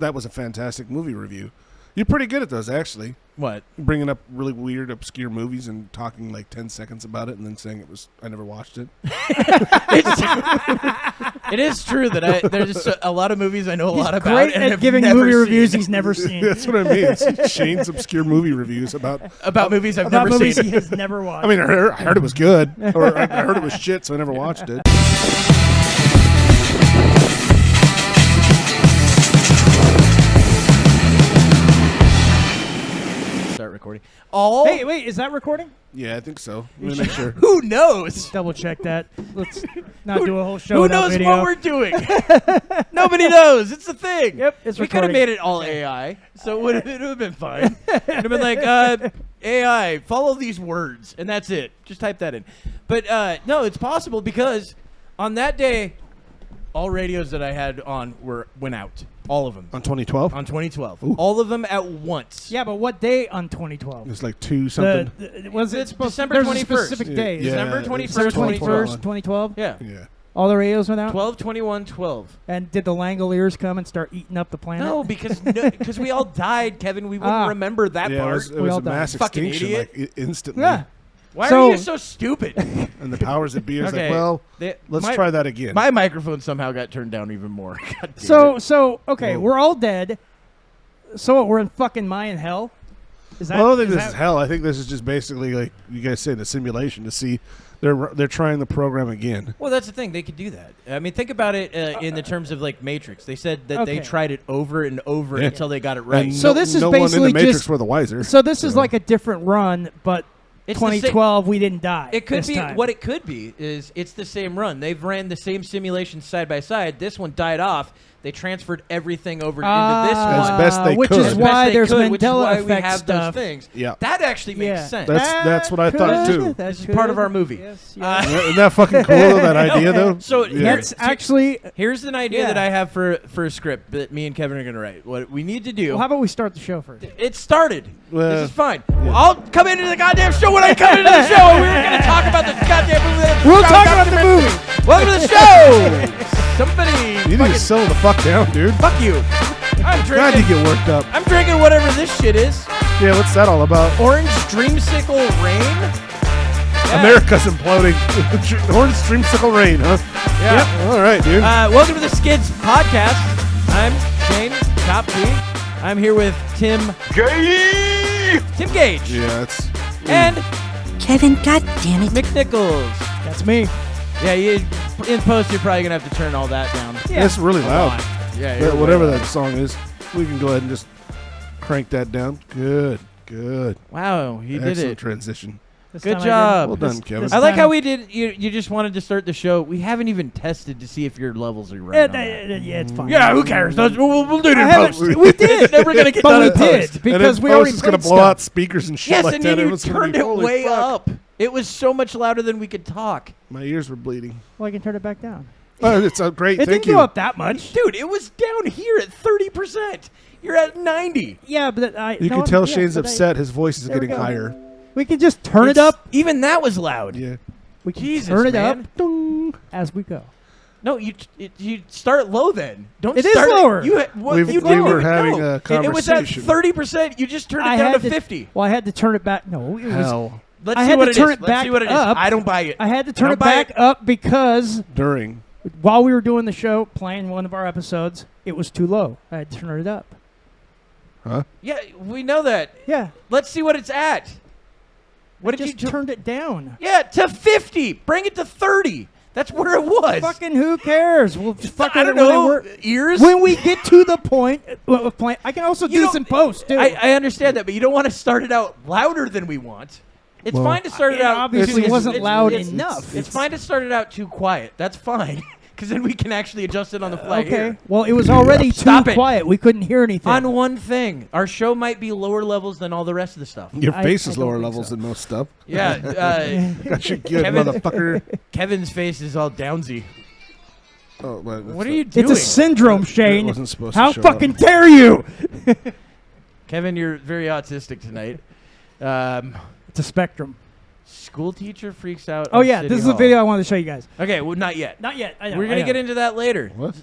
That was a fantastic movie review. You're pretty good at those, actually. What? Bringing up really weird, obscure movies and talking like 10 seconds about it and then saying I never watched it. It is true that there's just a lot of movies I know a lot about. Great and at have giving never movie seen. reviews he's never seen. That's what I mean. It's Shane's obscure movie reviews about movies I've about never movies seen. he has never watched. I mean, I heard it was good, or I heard it was shit, so I never watched it. Start recording. Hey, wait, is that recording? Yeah, I think so. Let me make sure. Who knows? Double check that. Let's not do a whole show Who without knows video. what we're doing? Nobody knows. It's a thing. Yep, it's we could have recording. made it all AI, so it would have been fine. It would have been like, AI, follow these words, and that's it. Just type that in. But no, it's possible because on that day, all radios that I had on went out. All of them. On 2012? On 2012. Ooh. All of them at once. Yeah, but what day on 2012? It's like 2 something. Was it It's supposed December there's a 21st. specific day? Yeah. December 21st, December 21st, 2012. 2012? Yeah. Yeah. All the radios went out? 12, 21, 12. And did the Langoliers come and start eating up the planet? No, because we all died, Kevin. We wouldn't remember that Yeah, part. it was all a died. mass Fucking extinction, idiot. instantly. Yeah. Why So- are you so stupid? And the powers that be is Okay. like, well, They- let's my- try that again. My microphone somehow got turned down even more. God damn it. So okay, Whoa. we're all dead. So what, we're in fucking Mayan hell? Is that? I don't think is this is that- hell. I think this is just basically, like you guys said, a simulation to see. They're trying the program again. Well, that's the thing. They could do that. I mean, think about it in the terms of like Matrix. They said that they Okay. tried it over and over Yeah. until they got it right. And So this is no one in basically the Matrix just- were the wiser. So this is like a different run, but It's the same- 2012 we didn't die. It could this be time. what it could be is it's the same run. They've ran the same simulations side by side. This one died off. They transferred everything over into this As one. best they which could. is As best why they there's could, which is Mandela why we effect have stuff. those things. Yeah. That actually makes sense. That's what I thought, too. This is part of our movie. Yes, yes. Isn't that fucking cool, that idea, though? So Yeah. That's actually. Here's an idea Yeah. that I have for a script that me and Kevin are going to write. What we need to do. Well, how about we start the show first? It started. Well, This is fine. I'll come into the goddamn show when I come into the show, and we're going to talk about the goddamn movie. We'll talk about the movie. Welcome to the show. Somebody. You need to settle the fuck down, dude. Fuck you. I'm God, you drinking. get worked up. I'm drinking whatever this shit is. Yeah, what's that all about? Orange Dreamsicle Rain. Yeah. America's imploding. Orange Dreamsicle Rain, huh? Yeah. All right, dude. Welcome to the SKIDS Podcast. I'm Shane, Top G. I'm here with Tim Gage. Yeah, it's... And Kevin, goddammit. McNichols. That's me. Yeah, in post, you're probably going to have to turn all that down. Yeah. It's really A loud. lot. Yeah, Yeah, you're whatever way that song is, we can go ahead and just crank that down. Good. Wow, he did Excellent it. transition. This Good time I job. Well didn't. done, Kevin. this I like time- how we did. You just wanted to start the show. We haven't even tested to see if your levels are right. on that. Yeah, it's fine. Yeah, who cares? We'll do it I in haven't- post. we did. It's never gonna get But done we in post. did because and we then already it's going to played blow stuff. out speakers and shit Yes, like and that. then you Everyone's gonna turned be, it "Holy way fuck." up. It was so much louder than we could talk. My ears were bleeding. Well, I can turn it back down. Oh, it's a great. It Thank didn't you. go up that much. Dude, it was down here at 30%. You're at 90. Yeah, but You no, can tell yeah, Shane's but upset. His voice is There we getting go. higher. We can just turn it It's- up. Even that was loud. Yeah. We can Jesus, turn it man. up dong, as we go. No, you start low then. Don't It is start lower. You We didn't were even having know. a It was at conversation. 30%. You just turned it down to 50. Well, I had to turn it back. No, it was. Hell. Let's I see had what to it turn is. it Let's back see what it is. up. I don't buy it. I had to turn don't it buy back up because During. while we were doing the show, playing one of our episodes, it was too low. I had to turn it up. Huh? Yeah, we know that. Yeah. Let's see what it's at. What I did you just turned it down. Yeah, to 50. Bring it to 30. That's where it was. Fucking who cares? We'll just fuck I with don't it when know. we're- Ears? When we get to the point of playing, I can also You do don't- this in post too. I understand that, but you don't want to start it out louder than we want. It's Well, fine to start it it out. obviously it's- wasn't it's- loud it's- enough. It's fine to start it out too quiet. That's fine. Because then we can actually adjust it on the fly Okay. here. Well, it was already Stop too it. quiet. We couldn't hear anything. On one thing. Our show might be lower levels than all the rest of the stuff. Your I- face I is don't lower think levels so. than most stuff. Yeah. Got you good, Kevin- motherfucker. Kevin's face is all downsy. Oh, but What are you doing? It's a syndrome, Shane. wasn't supposed How to show fucking up. dare you? Kevin, you're very autistic tonight. It's a spectrum. School teacher freaks out. Oh on yeah, City this is a Hall. video I wanted to show you guys. Okay, well, not yet. Not yet. I know, We're I gonna know. get into that later. What?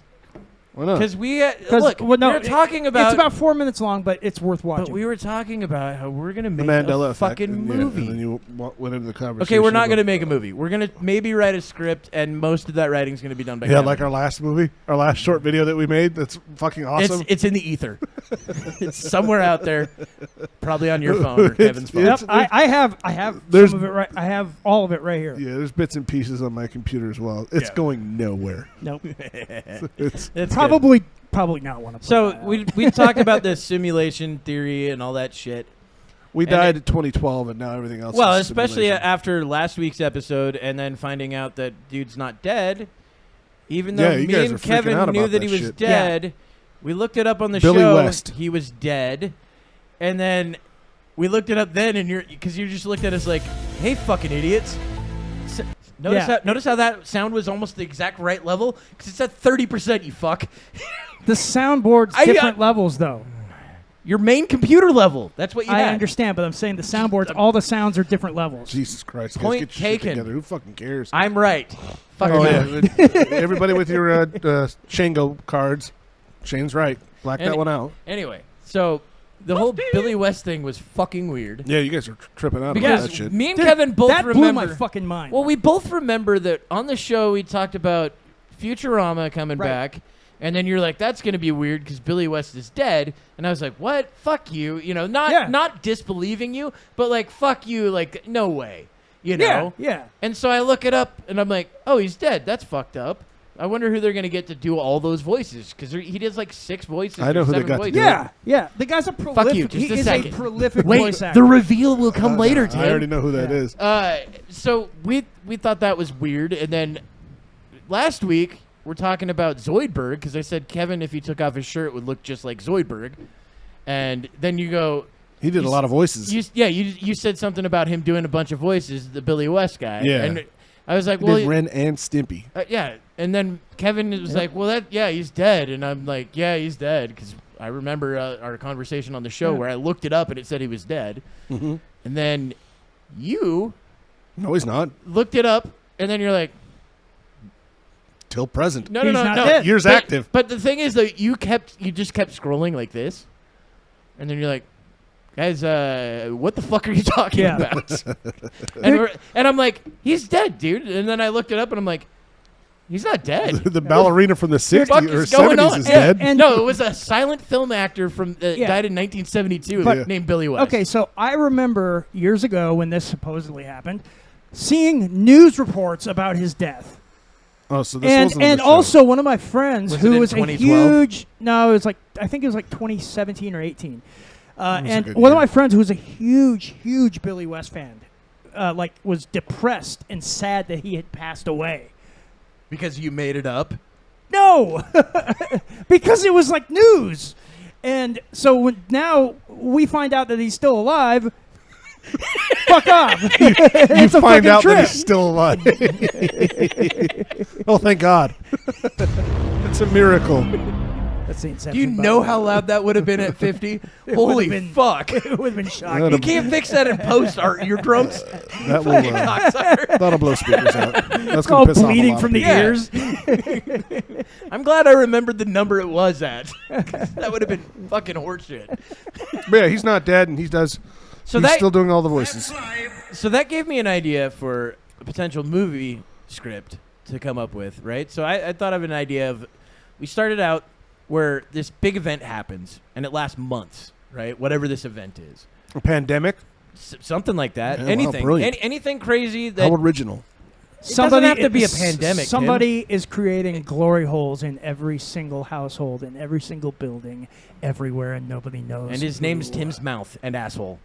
Why not? Because we look, we were talking about. It's about 4 minutes long, but it's worth watching. But we were talking about how we're gonna The make Mandela a effect, fucking and, movie. and then you went into the conversation. Okay, we're not about- gonna make a movie. We're gonna maybe write a script, and most of that writing is gonna be done by Yeah, Kevin. like our last movie, our last short video that we made. That's fucking awesome. It's in the ether. It's somewhere out there, probably on your phone or Kevin's phone. Yep, I have there's- some of it right. I have all of it right here. Yeah, there's bits and pieces on my computer as well. It's Yeah. going nowhere. Nope. It's That's Probably not one of them. So we talked about the simulation theory and all that shit. we And died in 2012, and now everything else. Well, is especially simulation. after last week's episode, and then finding out that dude's not dead. Even though Yeah, you me guys and are freaking Kevin out knew about that that he was shit. dead, we looked it up on the Billy show. West. He was dead, and then we looked it up then, and because you just looked at us like, "Hey, fucking idiots." Notice how that sound was almost the exact right level because it's at 30%. You fuck. the soundboard's different levels, though. Your main computer level. That's what you I had. understand, but I'm saying the soundboards, all the sounds are different levels. Jesus Christ, guys, Point get your shit taken. together. Who fucking cares? I'm right. Fuck Oh you. yeah, everybody with your Shango cards. Shane's right. Black that one out. Anyway, so the whole Billy West thing was fucking weird. Yeah, you guys are tripping out about Because that shit. me and Dude, Kevin both that remember. blew my fucking mind. Well, we both remember that on the show we talked about Futurama coming Right. back, and then you're like, "That's gonna be weird because Billy West is dead," and I was like, "What? Fuck you!" You know, not disbelieving you, but like, "Fuck you!" Like, no way. You know. Yeah. And so I look it up, and I'm like, "Oh, he's dead. That's fucked up." I wonder who they're gonna get to do all those voices because he does like 6 voices. I know or who they 7 got to voices. do it. Yeah. The guy's a prolific. Fuck you, just he a is second. a prolific Wait, voice actor. the reveal will come later, Tim. I already know who that is. So we thought that was weird, and then last week we're talking about Zoidberg because I said Kevin, if he took off his shirt, would look just like Zoidberg, and then you go, He did a lot of voices. you said something about him doing a bunch of voices, the Billy West guy, Yeah. and I was like, He well, did Ren and Stimpy. yeah, and then Kevin was like, well, he's dead, and I'm like, yeah, he's dead because I remember our conversation on the show where I looked it up and it said he was dead, Mm-hmm. and then you No, he's not. looked it up, and then you're like, Till present. no, He's no, not no. dead. Years But- active. But the thing is, though, you just kept scrolling like this, and then you're like, guys, what the fuck are you talking Yeah. about? and I'm like, he's dead, dude. And then I looked it up, and I'm like, he's not dead. The ballerina from the 60s fuck or is going 70s on? is Yeah, dead. and- no, it was a silent film actor from died in 1972 But- named Billy West. Okay, so I remember years ago when this supposedly happened, seeing news reports about his death. Oh, so this And wasn't on the show. also one of my friends Was it who in was a 2012? huge no, it was like I think it was like 2017 or 18. was a And good one of year. my friends who was a huge Billy West fan, like was depressed and sad that he had passed away. Because you made it up. No, because it was like news. And so now we find out that he's still alive. Fuck off. You It's a find fucking out trip. that he's still alive. Oh, thank God. It's a miracle. That's the Inception Do you button. know how loud that would have been at 50? Holy been- fuck. It would have been shocking. That'd You can't fix that in post, our eardrums. That will, Fucking cocksucker. that'll blow speakers out. That's It's all gonna piss off a bleeding lot from of the people. ears. I'm glad I remembered the number it was at. That would have been fucking horseshit. But yeah, he's not dead, and he does. So he's that still doing all the voices. so that gave me an idea for a potential movie script to come up with, right? So I thought of an idea of we started out where this big event happens and it lasts months, right? Whatever this event is, A pandemic. something like that. Yeah, wow, Anything, brilliant. anything crazy that How original. doesn't have to be a pandemic, Tim. Somebody is creating glory holes in every single household, in every single building, everywhere, and nobody knows. and his name's who. Tim's mouth and asshole.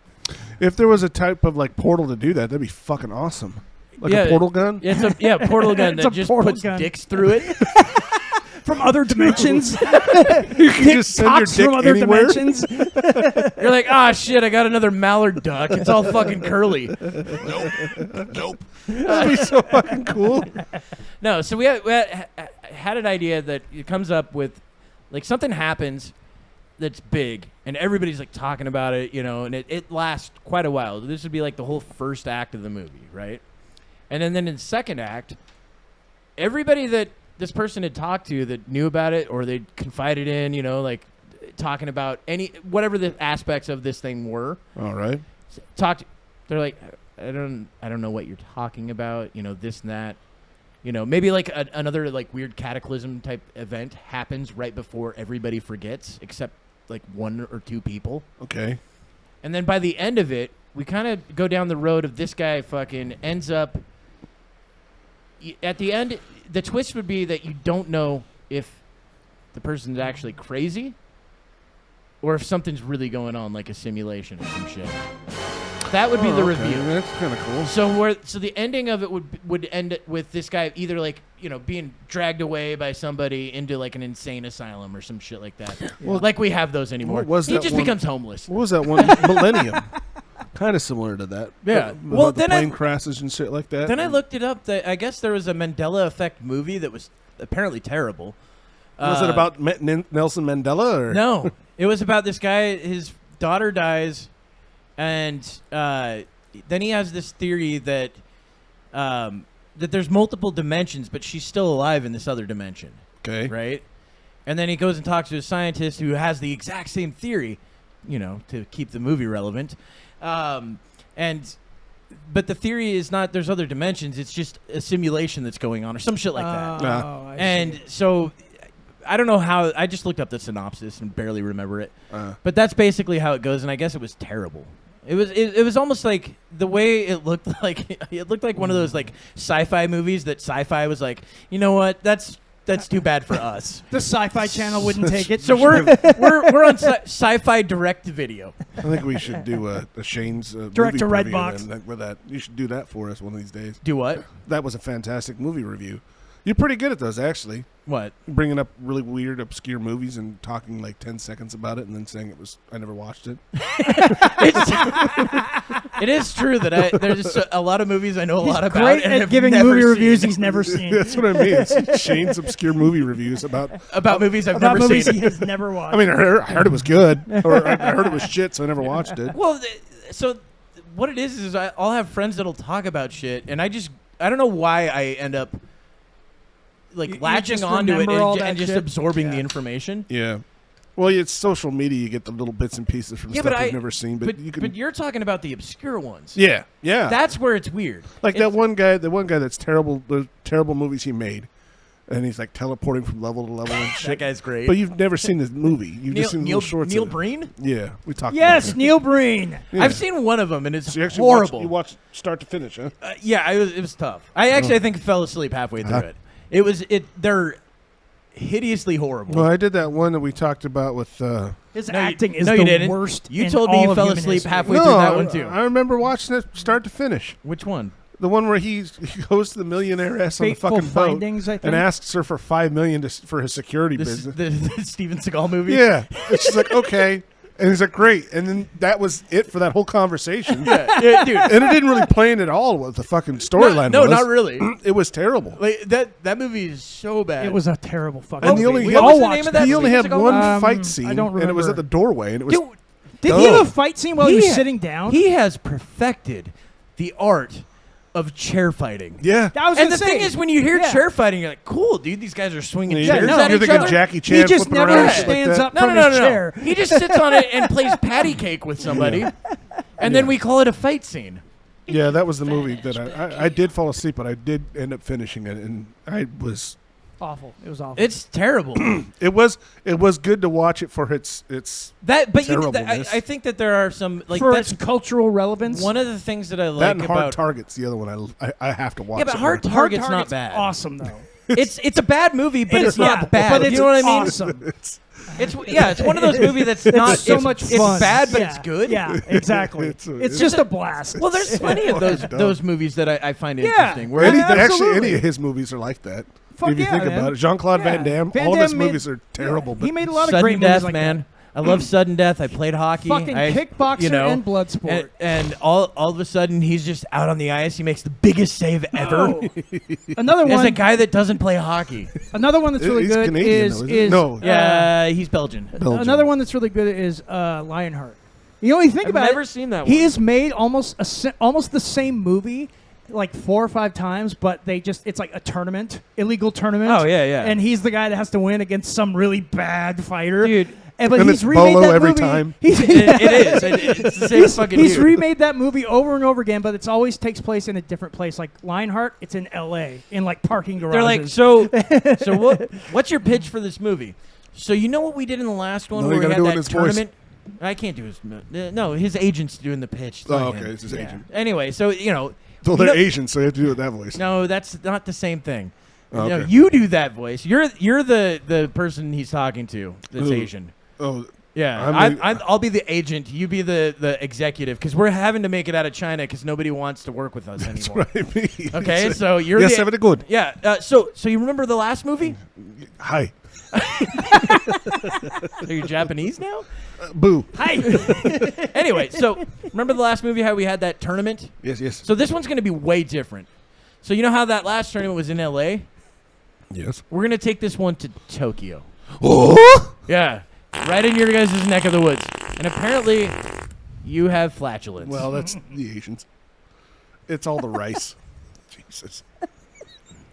If there was a type of like portal to do that, that'd be fucking awesome. Like a portal gun. It's a portal gun It's that a just portal puts gun. dicks through it. From other dimensions. You can just send your TikToks dick from other anywhere. dimensions. You're like, ah, shit, I got another mallard duck. It's all fucking curly. Nope. That'd be so fucking cool. No, so we had an idea that it comes up with, like, something happens that's big, and everybody's, like, talking about it, you know, and it lasts quite a while. This would be, like, the whole first act of the movie, right? And then in the second act, everybody that this person had talked to that knew about it, or they confided in, like talking about whatever the aspects of this thing were. All right. They're like, I don't know what you're talking about. This and that. Maybe like another like weird cataclysm type event happens right before everybody forgets, except like one or two people. Okay. And then by the end of it, we kind of go down the road of this guy fucking ends up. At the end, the twist would be that you don't know if the person's actually crazy or if something's really going on, like a simulation or some shit. That would be the review. That's kind of cool. So the ending of it would end with this guy either like being dragged away by somebody into like an insane asylum or some shit like that. Well, like we have those anymore. He just becomes homeless. What was that one? Millennium. Kind of similar to that. Yeah. Well, then plane crashes and shit like that. Then I looked it up. I guess there was a Mandela Effect movie that was apparently terrible. Was it about Nelson Mandela? Or? No. It was about this guy. His daughter dies, and then he has this theory that that there's multiple dimensions, but she's still alive in this other dimension. Okay. Right? And then he goes and talks to a scientist who has the exact same theory, to keep the movie relevant. But the theory is not there's other dimensions. It's just a simulation that's going on or some shit like that. I And see. so I don't know how. I just looked up the synopsis and barely remember it. But that's basically how it goes, and I guess it was terrible. It was almost like the way it looked like one of those like sci-fi movies that sci-fi was like, you know what, that's too bad for us. The Sci-Fi Channel wouldn't take it. So we're on sci-fi direct to video. I think we should do a Shane's Direct to movie Redbox. preview then, with that. You should do that for us one of these days. Do what? That was a fantastic movie review. You're pretty good at those, actually. What? Bringing up really weird, obscure movies and talking like 10 seconds about it and then saying I never watched it. It is true that there's just a lot of movies I know a lot about. Great and at have giving never movie seen. reviews he's never seen. That's what I mean. It's Shane's obscure movie reviews about movies I've About never movies seen. he has never watched. I mean, I heard it was good, or I heard it was shit, so I never watched it. Well, so what it is I'll have friends that'll talk about shit, and I don't know why I end up like You latching just onto it remember all and that just shit? absorbing the Yeah. information. Yeah. Well, it's social media. You get the little bits and pieces from stuff you've never seen, but you can. But you're talking about the obscure ones. Yeah. That's where it's weird. Like the one guy that's terrible. The terrible movies he made, and he's like teleporting from level to level and shit. That guy's great. But you've never seen his movie. You've just seen little shorts. Neil of it. Breen? Yeah, we talked. Yes, about Neil Breen. Yeah. I've seen one of them, and it's So you actually horrible. You watched start to finish, huh? Yeah, it was tough. I think fell asleep halfway through it. They're hideously horrible. Well, I did that one that we talked about with. His acting is you the didn't. worst. You in told me all you of fell human asleep history. halfway through that one too. I remember watching it start to finish. Which one? The one where he goes to the millionaireess on the Fateful fucking boat Findings, I think. and asks her for $5 million for his security business. The Steven Seagal movie? Yeah, and she's like, okay, and he's like, great, and then that was it for that whole conversation. Yeah, dude. And it didn't really play in at all what the fucking storyline No, was. not really. It was terrible. Like that movie is so bad. It was a terrible fucking And movie. he We only, all the watched name of it. that he only had Steven Seagal one movie? fight scene, I don't and it was at remember. the doorway, and it was. Dude, Did he have a fight scene while he was sitting down? He has perfected the art of chair fighting. Yeah. I was And gonna the say, thing is, when you hear yeah. chair fighting, you're like, cool, dude, these guys are swinging Yeah, chairs no, at you're each thinking other. Jackie he Chan just flipping never around and shit like stands that. up No, from no, his no. chair. He just sits on it and plays patty cake with somebody, and then we call it a fight scene. Yeah, that was the movie that I did fall asleep, but I did end up finishing it, and I was. Awful. It was awful. It's terrible. It was good to watch it for its But terribleness. I think that there are some like for that's its cultural relevance. one of the things that I that like and Hard about Target's the other one I have to watch. Yeah, but it Hard more. Target's not bad. Awesome though. It's a bad movie, but it's Yeah, not bad. But it's you know what I mean? awesome. It's one of those movies that's not so much It's fun. bad, but Yeah, it's good. Yeah, exactly. It's just a blast. Well, there's plenty of those Dumb. those movies that I find Yeah. interesting. Where Actually, absolutely. any of his movies are like that. Fuck if you yeah, think man. about it, Jean-Claude Yeah. Van Damme, Van all of his Damme made- movies are terrible. He But made a lot of Sudden great Death, movies like man. I love Sudden Death. I played hockey. Fucking kickboxer and blood sport. And all of a sudden, he's just out on the ice. He makes the biggest save ever. Another As one. a guy that doesn't play hockey. Another one that's really He's good Canadian, is though, isn't he? No. Yeah, he's Belgian. Belgium. another one that's really good is Lionheart. You know, you think I've about never it. seen that He one. has made almost the same movie like 4 or 5 times, but it's like a tournament, illegal tournament. Oh, yeah. And he's the guy that has to win against some really bad fighter. Dude. But And he's it's remade Bolo that every movie. time. It is. It's the same fucking He's dude. remade that movie over and over again, but it's always takes place in a different place. Like Lionheart, it's in L.A. in like parking garages. They're like, so what's your pitch for this movie? So you know what we did in the last one No, where you we gotta had do it in that his voice. tournament? I can't do his. No, his agent's doing the pitch. It's Oh, not okay. him. It's his agent. Anyway, so Well, you they're know- Asian, so you have to do it with that voice. No, that's not the same thing. Oh, No, okay. you do that voice. You're the person he's talking to that's Ooh. Asian. Oh, Yeah, I'll be the agent. You be the executive because we're having to make it out of China because nobody wants to work with us that's anymore. what I mean. Okay, so you're yes, the have it good. yeah. So you remember the last movie? Hi. Are you Japanese now? Boo. Hi. Anyway, so remember the last movie how we had that tournament? Yes, yes. So this one's going to be way different. So you know how that last tournament was in L.A.? Yes. We're going to take this one to Tokyo. Oh! Yeah, right in your guys' neck of the woods. And apparently, you have flatulence. Well, that's the Asians. It's all the rice. Jesus.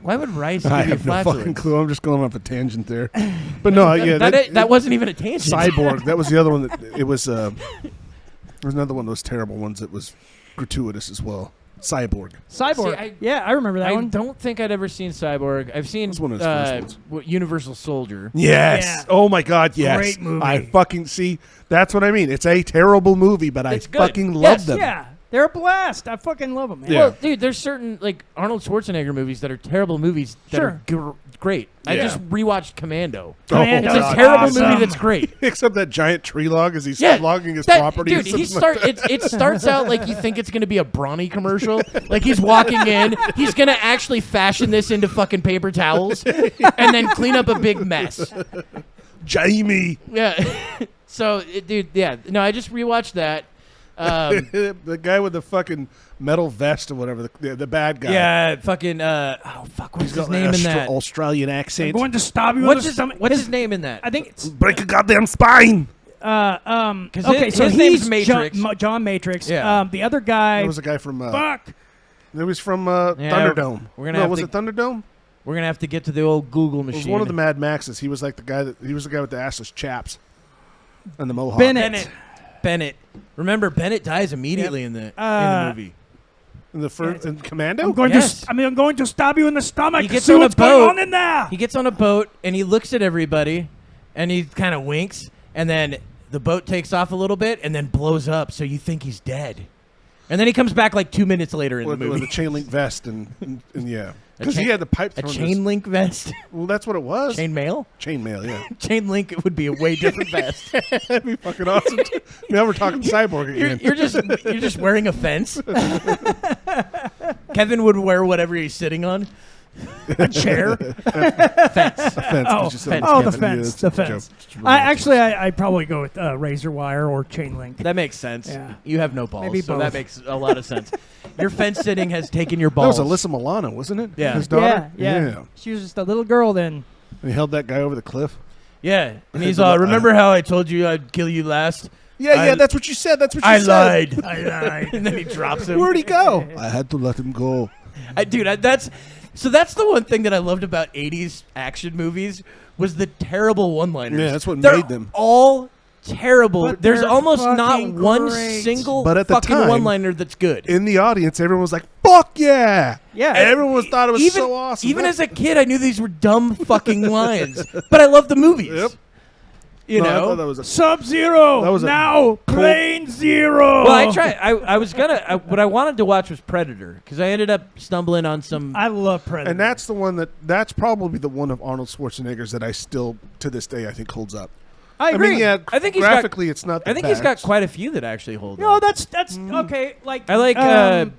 Why would rice I give you have no flatulence? fucking clue. I'm just going off a tangent there. But no, yeah. that wasn't even a tangent. Cyborg. That was the other one that it was. There was another one of those terrible ones that was gratuitous as well. Cyborg. Cyborg. Yeah, I remember that I one. don't think I'd ever seen Cyborg. I've seen That's one of his first Universal Soldier. Yes. Yeah. Oh my God. Yes. Great movie. I fucking see. That's what I mean. It's a terrible movie, but It's I good. fucking love Yes, them. Yeah, they're a blast. I fucking love them, man. Yeah. Well, dude, there's certain like Arnold Schwarzenegger movies that are terrible movies that Sure. are great. I Yeah. just rewatched Commando. Commando's It's God. a terrible awesome. movie that's great. Except that giant tree log as he's Yeah, logging his that- property. Dude, or something like that. it starts out like you think it's going to be a Brawny commercial. Like he's walking in, he's going to actually fashion this into fucking paper towels and then clean up a big mess. Jamie. Yeah. So, dude, yeah. No, I just rewatched that. The guy with the fucking metal vest or whatever, the bad guy. Yeah, fucking. Oh fuck, what's He's got his name in that? Australian I'm accent. going to stab you in What's the his stomach. What's his name in that? I think it's Break a goddamn spine. okay. his So name's he's Matrix. John Matrix. Yeah. The other guy. That was a guy from. fuck. It was from Yeah, Thunderdome. we're gonna no, have was to- it Thunderdome? We're gonna have to get to the old Google It machine. was one of the Mad Maxes. He was like the guy with the assless chaps and the mohawk. Bennett. Remember, Bennett dies immediately in the movie. in the first in Commando. I'm going Yes. to. I'm going to stab you in the stomach. He to gets see on a what's going boat. on in there. He gets on a boat and he looks at everybody, and he kind of winks, and then the boat takes off a little bit and then blows up. So you think he's dead, and then he comes back like 2 minutes later in with, the movie. with a chain link vest and yeah, A because he chain- had the pipe. A thrown in chain his- link vest. Well, that's what it was. Chain mail. Chain mail. Yeah, Chain link would be a way different vest. that'd be fucking awesome. Now we're talking cyborg again. You're just wearing a fence. Kevin would wear whatever he's sitting on. A chair. Fence. Fence, Oh, did you say fence, that? Oh, the Kevin. Yeah, fence. that's The a joke. fence. It's romantic. I'd probably go with razor wire or chain link. That makes sense. Yeah. You have no balls, Maybe so both. that makes a lot of sense. Your fence sitting has taken your That balls. was Alyssa Milano, wasn't it? Yeah. his daughter. Yeah. She was just a little girl then. And he held that guy over the cliff. Yeah, and he's The- remember how I told you I'd kill you last? Yeah, that's what you said. That's what you I said. lied. I lied. And then he drops him. Where'd he go? I had to let him go. That's the one thing that I loved about 80s action movies was the terrible one-liners. Yeah, that's what They're made them. all terrible. But There's they're almost not fucking one great. single But at the fucking time- one-liner that's good. In the audience, everyone was like, "Fuck yeah!" Yeah. Everyone thought it was even, so awesome. Even as a kid, I knew these were dumb fucking lines, but I love the movies. Yep. You No, I know. thought that was a Sub-Zero. That was a now Plane Zero. Well, I tried. I was gonna. What I wanted to watch was Predator because I ended up stumbling on some. I love Predator. And that's the one that's probably the one of Arnold Schwarzenegger's that I still to this day I think holds up. I agree. mean, yeah, I think he's got- graphically it's not. I think he's got quite a few that actually hold. No, up. that's okay. Like I like.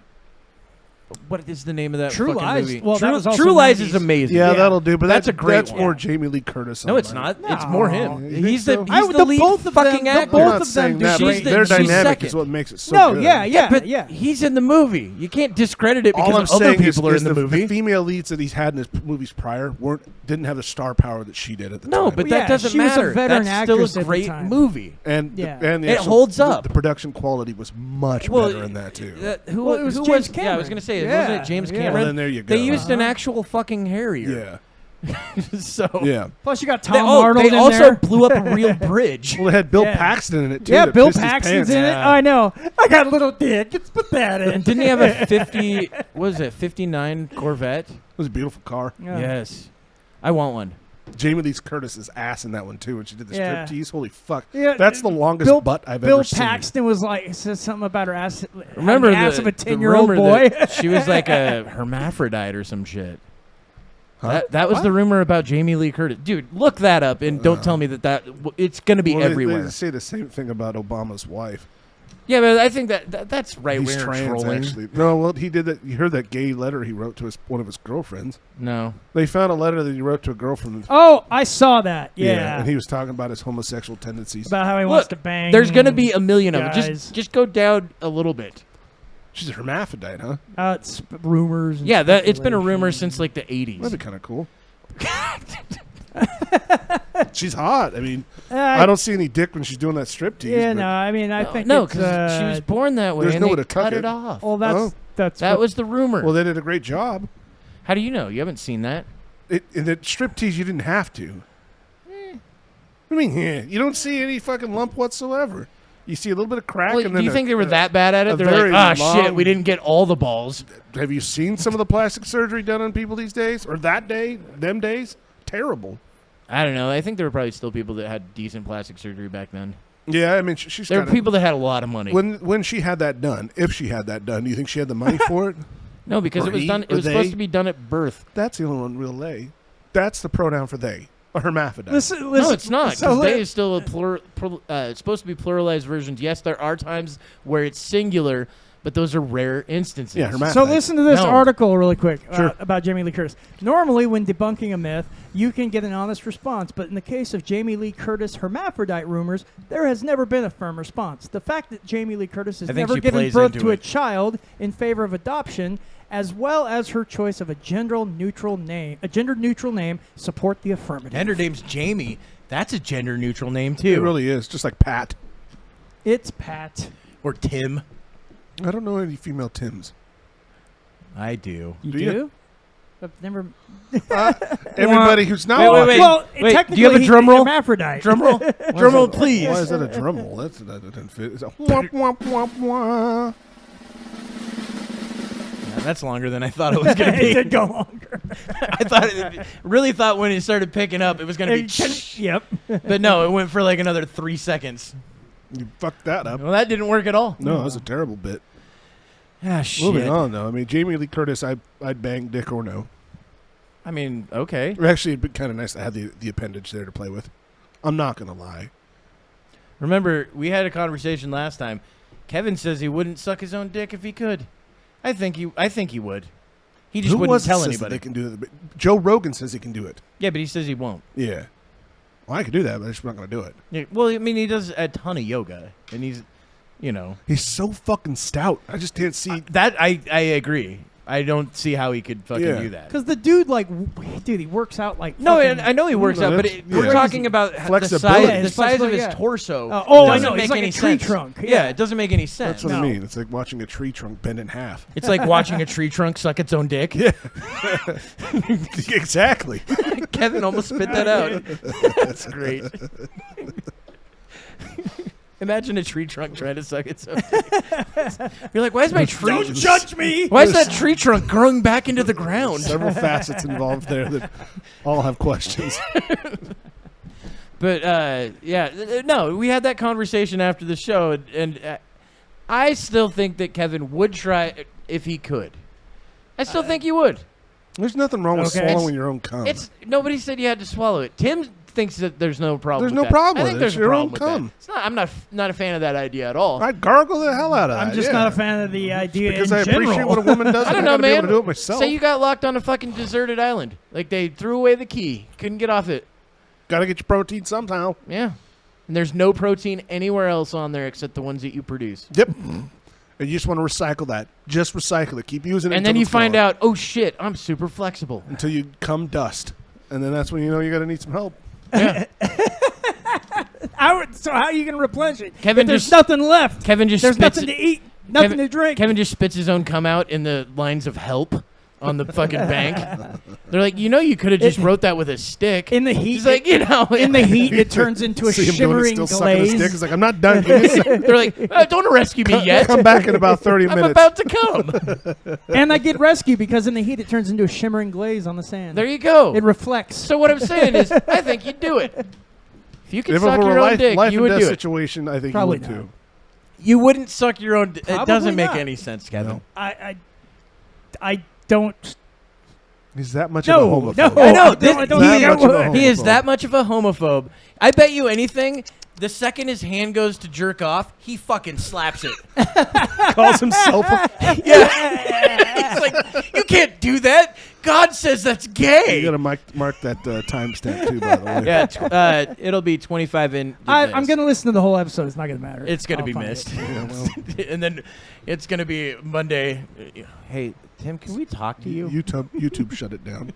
What is the name of that True fucking Lies. movie? Well, that True, was also True Lies 90s. is amazing. Yeah, Yeah. that'll do. But That's a great That's one. more Jamie Lee Curtis. No, it's not. It's more No. him. You think He's so? the he's the lead both of fucking them, actor. both I'm of not them saying do that, she's but the- their she's dynamic second. is what makes it so No, good. yeah. But he's in the movie. You can't discredit it All I'm because other saying people is are in the movie. The female leads that he's had in his movies prior didn't have the star power that she did at the time. No, but Well, that yeah, doesn't she was a matter. veteran That's still actress a at the great time. movie. and Yeah. and It holds up. The production quality was much Well, better in that too. Who Well, it was who James was? Yeah, I was Cameron. gonna say say, wasn't it James Cameron? Well, then there you go. They used an actual fucking Harrier. Yeah. So Yeah. Plus, you got Tom Arnold they in also there. blew up a real bridge. Well, they had Bill Yeah. Paxton in it too. Yeah, that Bill pissed his Paxton's pants. in it. Yeah. I know. I got a little dick. Let's put that in. And didn't he have a 50? What is it? 59 Corvette? It was a beautiful car. Yeah. Yes, I want one. Jamie Lee Curtis's ass in that one too when she did the Yeah. striptease. Holy fuck! Yeah, That's the longest Bill- butt I've Bill ever seen. Paxton was like, said something about her ass. Remember the ass of a the 10-year-old rumor boy. that she was like a hermaphrodite or some shit. Huh? That was the rumor about Jamie Lee Curtis. Dude, look that up and don't tell me that it's going to be Well, everywhere. They say the same thing about Obama's wife. Yeah, but I think that's right He's wing trans, trolling. actually. No, well, he did that. You heard that gay letter he wrote to one of his girlfriends. No. They found a letter that he wrote to a girlfriend. Oh, I saw that. Yeah. And he was talking about his homosexual tendencies. About how he Look, wants to bang. There's going to be a million of them. guys. Just go down a little bit. She's a hermaphrodite, huh? It's rumors. And Yeah, it's been a rumor speculation. since like the 80s. That'd be kind of cool. She's hot. I mean, Uh, I don't see any dick when she's doing that striptease. Yeah, but no. I mean, I think no, it's, because she was born that way there's and nowhere they to tuck cut it. it off. Well, Oh. that's That what- was the rumor. Well, they did a great job. How do you know? You haven't seen that? In the striptease, you didn't have to. I mean, you don't see any fucking lump whatsoever. You see a little bit of crack. Well, and do then you think they were that bad at a it? They're very like, ah, shit, long- we didn't get all the balls. Have you seen some of the plastic surgery done on people these days, or that day, them days? Terrible. I don't know. I think there were probably still people that had decent plastic surgery back then. Yeah, I mean, she's There were kinda- people that had a lot of money. When she had that done, if she had that done, do you think she had the money for it? No, because Or it was he, done. or It was they. supposed to be done at birth. That's the only one real they. That's the pronoun for they. A hermaphrodite. Listen, No, it's not. so Because they li- is still a it's supposed to be pluralized versions. Yes, there are times where it's singular, but those are rare instances. Yeah, hermaphrodite. So listen to this No. article really quick Sure. about Jamie Lee Curtis. Normally, when debunking a myth, you can get an honest response, but in the case of Jamie Lee Curtis hermaphrodite rumors, there has never been a firm response. The fact that Jamie Lee Curtis has I think never she given plays birth into to a it. child in favor of adoption, as well as her choice of a gender-neutral name, support the affirmative. And her name's Jamie. That's a gender-neutral name too. It really is. Just like Pat. It's Pat. Or Tim. I don't know any female Tims. I do. You Do do? you? I've never. Everybody who's not Wait, wait, watching. wait. Well, Wait, technically, do you have a he's drum roll? hermaphrodite. Drum roll. Drum roll, please. Why is that a drum roll? That doesn't fit. It's a womp, womp, womp, womp. Yeah, that's longer than I thought it was going to It be. did go longer. really thought when it started picking up, it was going to be. Yep. But no, it went for like another 3 seconds. You fucked that up. Well, that didn't work at all. No, that was a terrible bit. Ah, shit. Moving on, though. I mean, Jamie Lee Curtis, I'd bang dick or no. I mean, okay. Actually, it'd be kind of nice to have the appendage there to play with. I'm not going to lie. Remember, we had a conversation last time. Kevin says he wouldn't suck his own dick if he could. I think he would. He just Who wouldn't was tell says that anybody. They can do that? Joe Rogan says he can do it. Yeah, but he says he won't. Yeah. Well, I could do that, but I'm just not going to do it. Yeah, well, I mean, he does a ton of yoga, and he's, you know, He's so fucking stout. I just can't see. that I agree. I don't see how he could fucking Yeah. do that. Because the dude, he works out like. No, fucking- I know he works out, but Yeah. we're talking about the Flexibility. size, the size of his Yeah. torso. Oh, I doesn't know. make He's like any a tree sense. trunk. Yeah, it doesn't make any sense. That's what I No. mean. It's like watching a tree trunk bend in half. It's like watching a tree trunk suck its own dick. Yeah. Exactly. Kevin almost spit that out. That's great. Imagine a tree trunk trying to suck its own dick. You're like, why is my tree? Don't judge me. Why is that tree trunk growing back into the ground? Several facets involved there that all have questions. But no, we had that conversation after the show, and I still think that Kevin would try if he could. I still think he would. There's nothing wrong with Okay. swallowing your own cum. It's nobody said you had to swallow it. Tim thinks that there's no problem. There's with no that. problem I with think it. there's It's a your problem own with cum. that. It's not. I'm not a fan of that idea at all. I'd gargle the hell out of that. I'm just yeah. not a fan of the idea Because in I general. appreciate what a woman does. I don't and know, gotta be able man. to do it myself. Say you got locked on a fucking deserted island. Like they threw away the key, couldn't get off it. Gotta get your protein somehow. Yeah, and there's no protein anywhere else on there except the ones that you produce. Yep. And you just want to recycle that. Just recycle it. Keep using it. And then until you it's find gone. out, oh shit, I'm super flexible. Until you come dust. And then that's when you know you got to need some help. Yeah. So how are you going to replenish it? Kevin If there's just- nothing left. Kevin just There's spits nothing it. to eat. Nothing to drink. Kevin just spits his own cum out in the lines of help on the fucking bank. They're like, you could have just wrote that with a stick. In the heat. He's like, in the heat, it turns into a See him shimmering doing it, still sucking his dick. glaze. He's like, I'm not done. Give me a second. They're like, don't rescue me yet. Come back in about 30 I'm minutes. about to come. And I get rescued because in the heat, it turns into a shimmering glaze on the sand. There you go. It reflects. So what I'm saying is, I think you'd do it. If you could If it suck were your a own life, dick, life you and would death do it. situation, I think Probably you would not. too. You wouldn't suck your own dick. It Probably doesn't make not. any sense, Kevin. No. I don't. He's that much No, of a homophobe. no. I know. I don't That think much of a would. He is homophobe. that much of a homophobe. I bet you anything, the second his hand goes to jerk off, he fucking slaps it. Calls himself a Yeah. He's like, you can't do that. God says that's gay. You gotta mark that timestamp too, by the way. Yeah, it'll be 25 in. I'm going to listen to the whole episode. It's not going to matter. It's going to I'll be find missed. it. Yeah, well, And then it's going to be Monday. Hey, Tim, can we talk to you? YouTube shut it down.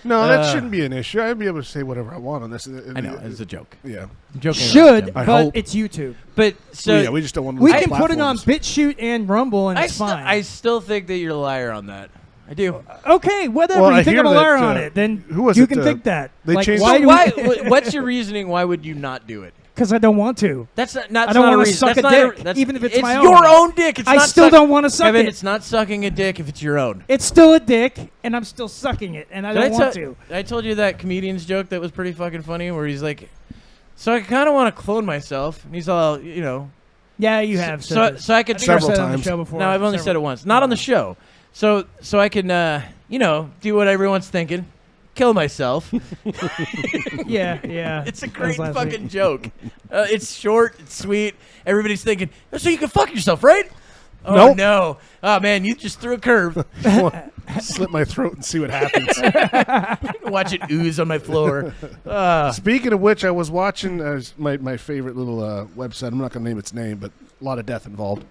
No, that shouldn't be an issue. I'd be able to say whatever I want on this. I know, it's a joke. Yeah. I'm joking. around, Should, Tim. I but hope. it's YouTube. But so Yeah, we just don't want to We lose can put it on platforms. BitChute and Rumble, and it's fine. I still think that you're a liar on that. I do. Okay, whatever. Well, you I think hear I'm a that, liar on it, then who was you it, can think that. they changed- why So do why? we- What's your reasoning? Why would you not do it? Because I don't want to. That's not. I don't want wanna to suck a not dick, that's, even if it's my your own. own dick. It's I not still suck- don't want to suck Kevin, it. it's not sucking a dick if it's your own. It's still a dick, and I'm still sucking it, and I Did don't want tell- to. I told you that comedian's joke that was pretty fucking funny, where he's like, "So I kind of want to clone myself," and he's all, Yeah, you have. So said this. I could I think I've Several said it on the times. show before. No, I've only said it once. Not on the show. So I can, do what everyone's thinking. Kill myself. Yeah, yeah. It's a That was great last fucking week. joke. It's short. It's sweet. Everybody's thinking, so you can fuck yourself, right? Oh, Nope. no. Oh, man, you just threw a curve. Slit my throat and see what happens. Watch it ooze on my floor. Speaking of which, I was watching my favorite little website. I'm not going to name its name, but a lot of death involved.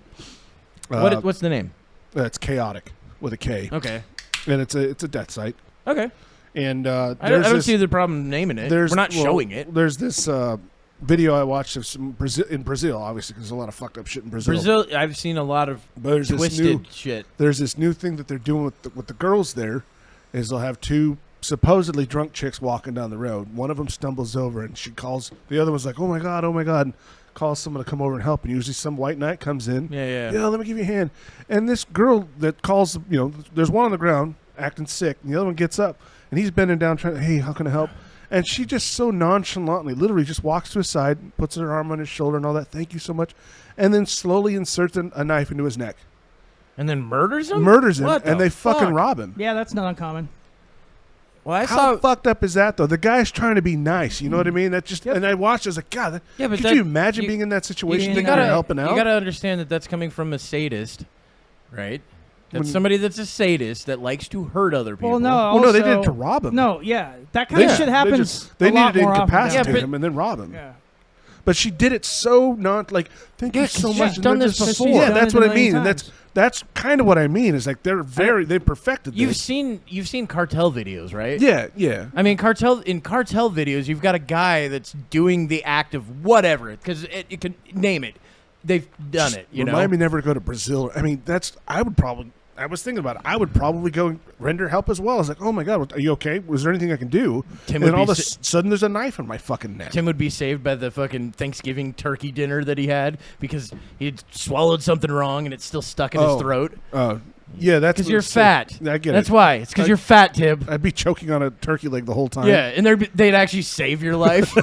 What's the name? It's Chaotic with a K, Okay. and it's a death site. Okay. And I there's don't this- see the problem naming it. We're We're not showing it. There's this video I watched of some in Brazil, obviously, because there's a lot of fucked up shit in Brazil. Brazil, I've seen a lot of But there's twisted shit. There's this new thing that they're doing with the girls there, is they'll have two supposedly drunk chicks walking down the road. One of them stumbles over and she calls. The other one's like, oh my god, and calls someone to come over and help. And usually some white knight comes in. Yeah. Yeah, let me give you a hand. And this girl that calls, there's one on the ground acting sick, and the other one gets up, and he's bending down trying, hey, how can I help? And she just so nonchalantly, literally just walks to his side, puts her arm on his shoulder and all that, thank you so much, and then slowly inserts a knife into his neck. And then murders him? Murders him, What and the they fucking fuck? rob him. Yeah, that's not uncommon. Well, I How saw. fucked up is that, though? The guy's trying to be nice, you know what I mean? That just, Yep. and I watched, I was like, God, Yeah, but could that- you imagine you- being in that situation? you Thinking gotta- you're helping out? You got to understand that that's coming from a sadist, right? That's When- somebody that's a sadist that likes to hurt other people. Well, no. Well, no, they did also- it to rob him. No, yeah, that kind of shit happens. They a lot needed to more often than incapacitate Yeah, but- him and then rob him. Yeah. But she did it so thank Yeah, you 'cause so she's much. and done they're this just- before. Yeah, She's that's done what it I a mean. million And times. that's kind of what I mean. Is like they perfected You've this. seen cartel videos, right? Yeah. I mean, cartel videos, you've got a guy that's doing the act of whatever, because it can name it. They've done it. Remind me never to go to Brazil. I mean, I was thinking about it. I would probably go and render help as well. I was like, oh my God, are you okay? Was there anything I can do? Tim and would then all be of a sudden there's a knife in my fucking neck. Tim would be saved by the fucking Thanksgiving turkey dinner that he had because he had swallowed something wrong and it's still stuck in his throat. Yeah, that's Because what you're it's- fat. I get That's it. why. It's because you're fat, Tim. I'd be choking on a turkey leg the whole time. Yeah, and they'd actually save your life.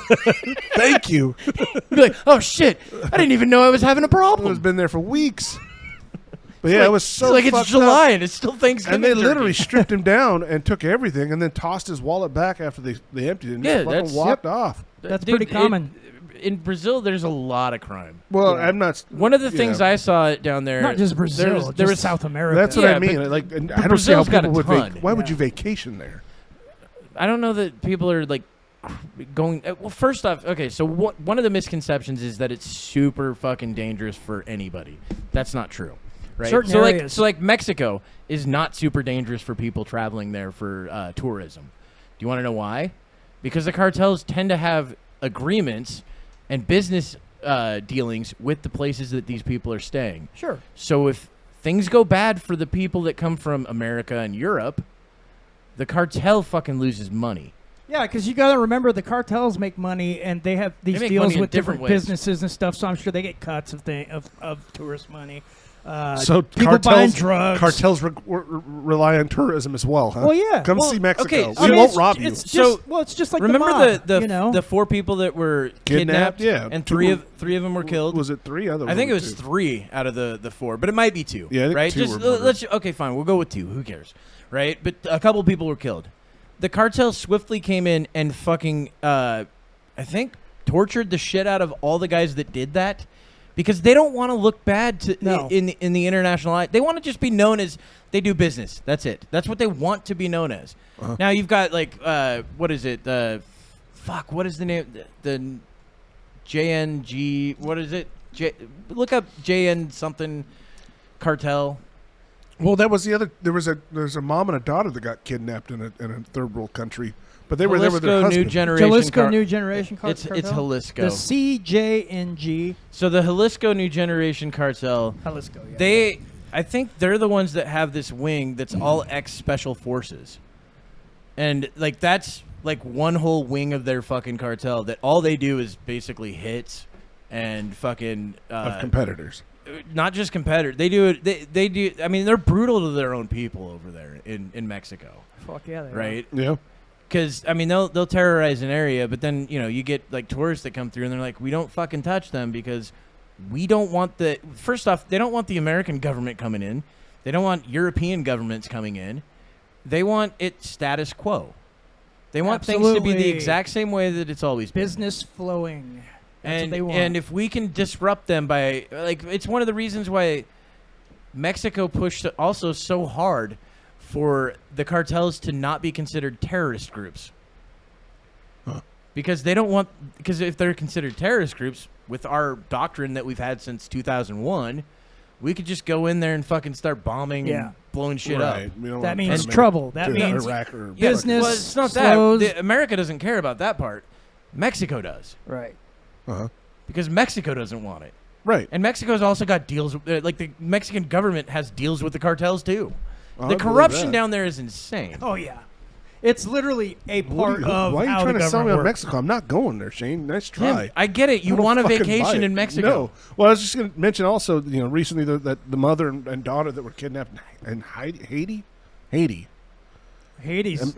Thank you. You'd be like, oh shit, I didn't even know I was having a It's problem. been there for weeks. But yeah, it was so it's like fucked it's July up. and it's still Thanksgiving. And they turkey. literally stripped him down and took everything and then tossed his wallet back after they emptied it and Yeah, just fucking that's- walked off. That's Dude, pretty common. In Brazil, there's a lot of crime. Well, Yeah. I'm not. One of the things yeah. I saw down there, Not just Brazil, there was South America. That's what Yeah, I mean. but- Like, and but I don't see how Brazil's got a people would. ton. Why would Yeah. you vacation there? I don't know that people are like going. Well, first off, okay, so one of the misconceptions is that it's super fucking dangerous for anybody. That's not true, right? Certain so areas. like Mexico is not super dangerous for people traveling there for tourism. Do you want to know why? Because the cartels tend to have agreements and business dealings with the places that these people are staying. Sure. So if things go bad for the people that come from America and Europe, the cartel fucking loses money. Yeah, because you got to remember the cartels make money, and they have these make deals money in with different different ways. businesses and stuff. So I'm sure they get cuts of tourist money. So people buying drugs. cartels rely on tourism as well, huh? Well, yeah. Come Well, see Mexico. okay, We I mean, won't rob you. It's just, So, it's just like remember the mob, the 4 people that were kidnapped? Yeah. And Two three of them were killed. Was it 3? I think it was 3 out of the 4, but it might be 2. Yeah, I think right. 2 Just were murdered. let's okay, fine. We'll go with 2. Who cares, right? But a couple people were killed. The cartel swiftly came in and fucking, I think, tortured the shit out of all the guys that did that, because they don't want to look bad in the international eye. They want to just be known as they do business. That's it. That's what they want to be known as. Now you've got like, what is it? What is the name? The JNG. What is it? Look up JN something cartel. Well, that was the other. There's a mom and a daughter that got kidnapped in a third world country, but they were there with their Jalisco New husband. Generation. Jalisco New Generation It's cartel. Jalisco. The CJNG. So the Jalisco New Generation cartel. Jalisco. Yeah. I think they're the ones that have this wing that's all ex-special forces. And, like, that's, like, one whole wing of their fucking cartel that all they do is basically hits and fucking... of competitors. Not just competitors. They do it... They do... I mean, they're brutal to their own people over there in Mexico. Fuck yeah, they Right? Yeah. Because, I mean, they'll terrorize an area, but then, you know, you get, like, tourists that come through and they're like, we don't fucking touch them because... We don't want the... First off, they don't want the American government coming in. They don't want European governments coming in. They want it status quo. They want things to be the Absolutely. exact same way that it's always been. Business flowing. That's what they want. And if we can disrupt them by... Like, it's one of the reasons why Mexico pushed also so hard for the cartels to not be considered terrorist groups. Because they don't want... Because if they're considered terrorist groups... With our doctrine that we've had since 2001, we could just go in there and fucking start bombing and blowing shit up. We don't That want means to trouble. That make means Iraq or business Well, it's not slows. that. America doesn't care about that part. Mexico does. Right. Uh-huh. Because Mexico doesn't want it. Right. And Mexico's also got deals. Like, the Mexican government has deals with the cartels, too. I The believe corruption that. down there is insane. Oh yeah. It's literally a part of why are you how trying the to sell me government on works. Mexico? I'm not going there, Shane. Nice Tim, try. I get it. You I don't want a fucking buy vacation it. in Mexico. No. Well, I was just going to mention also, you know, recently that the mother and daughter that were kidnapped in Haiti. Hades.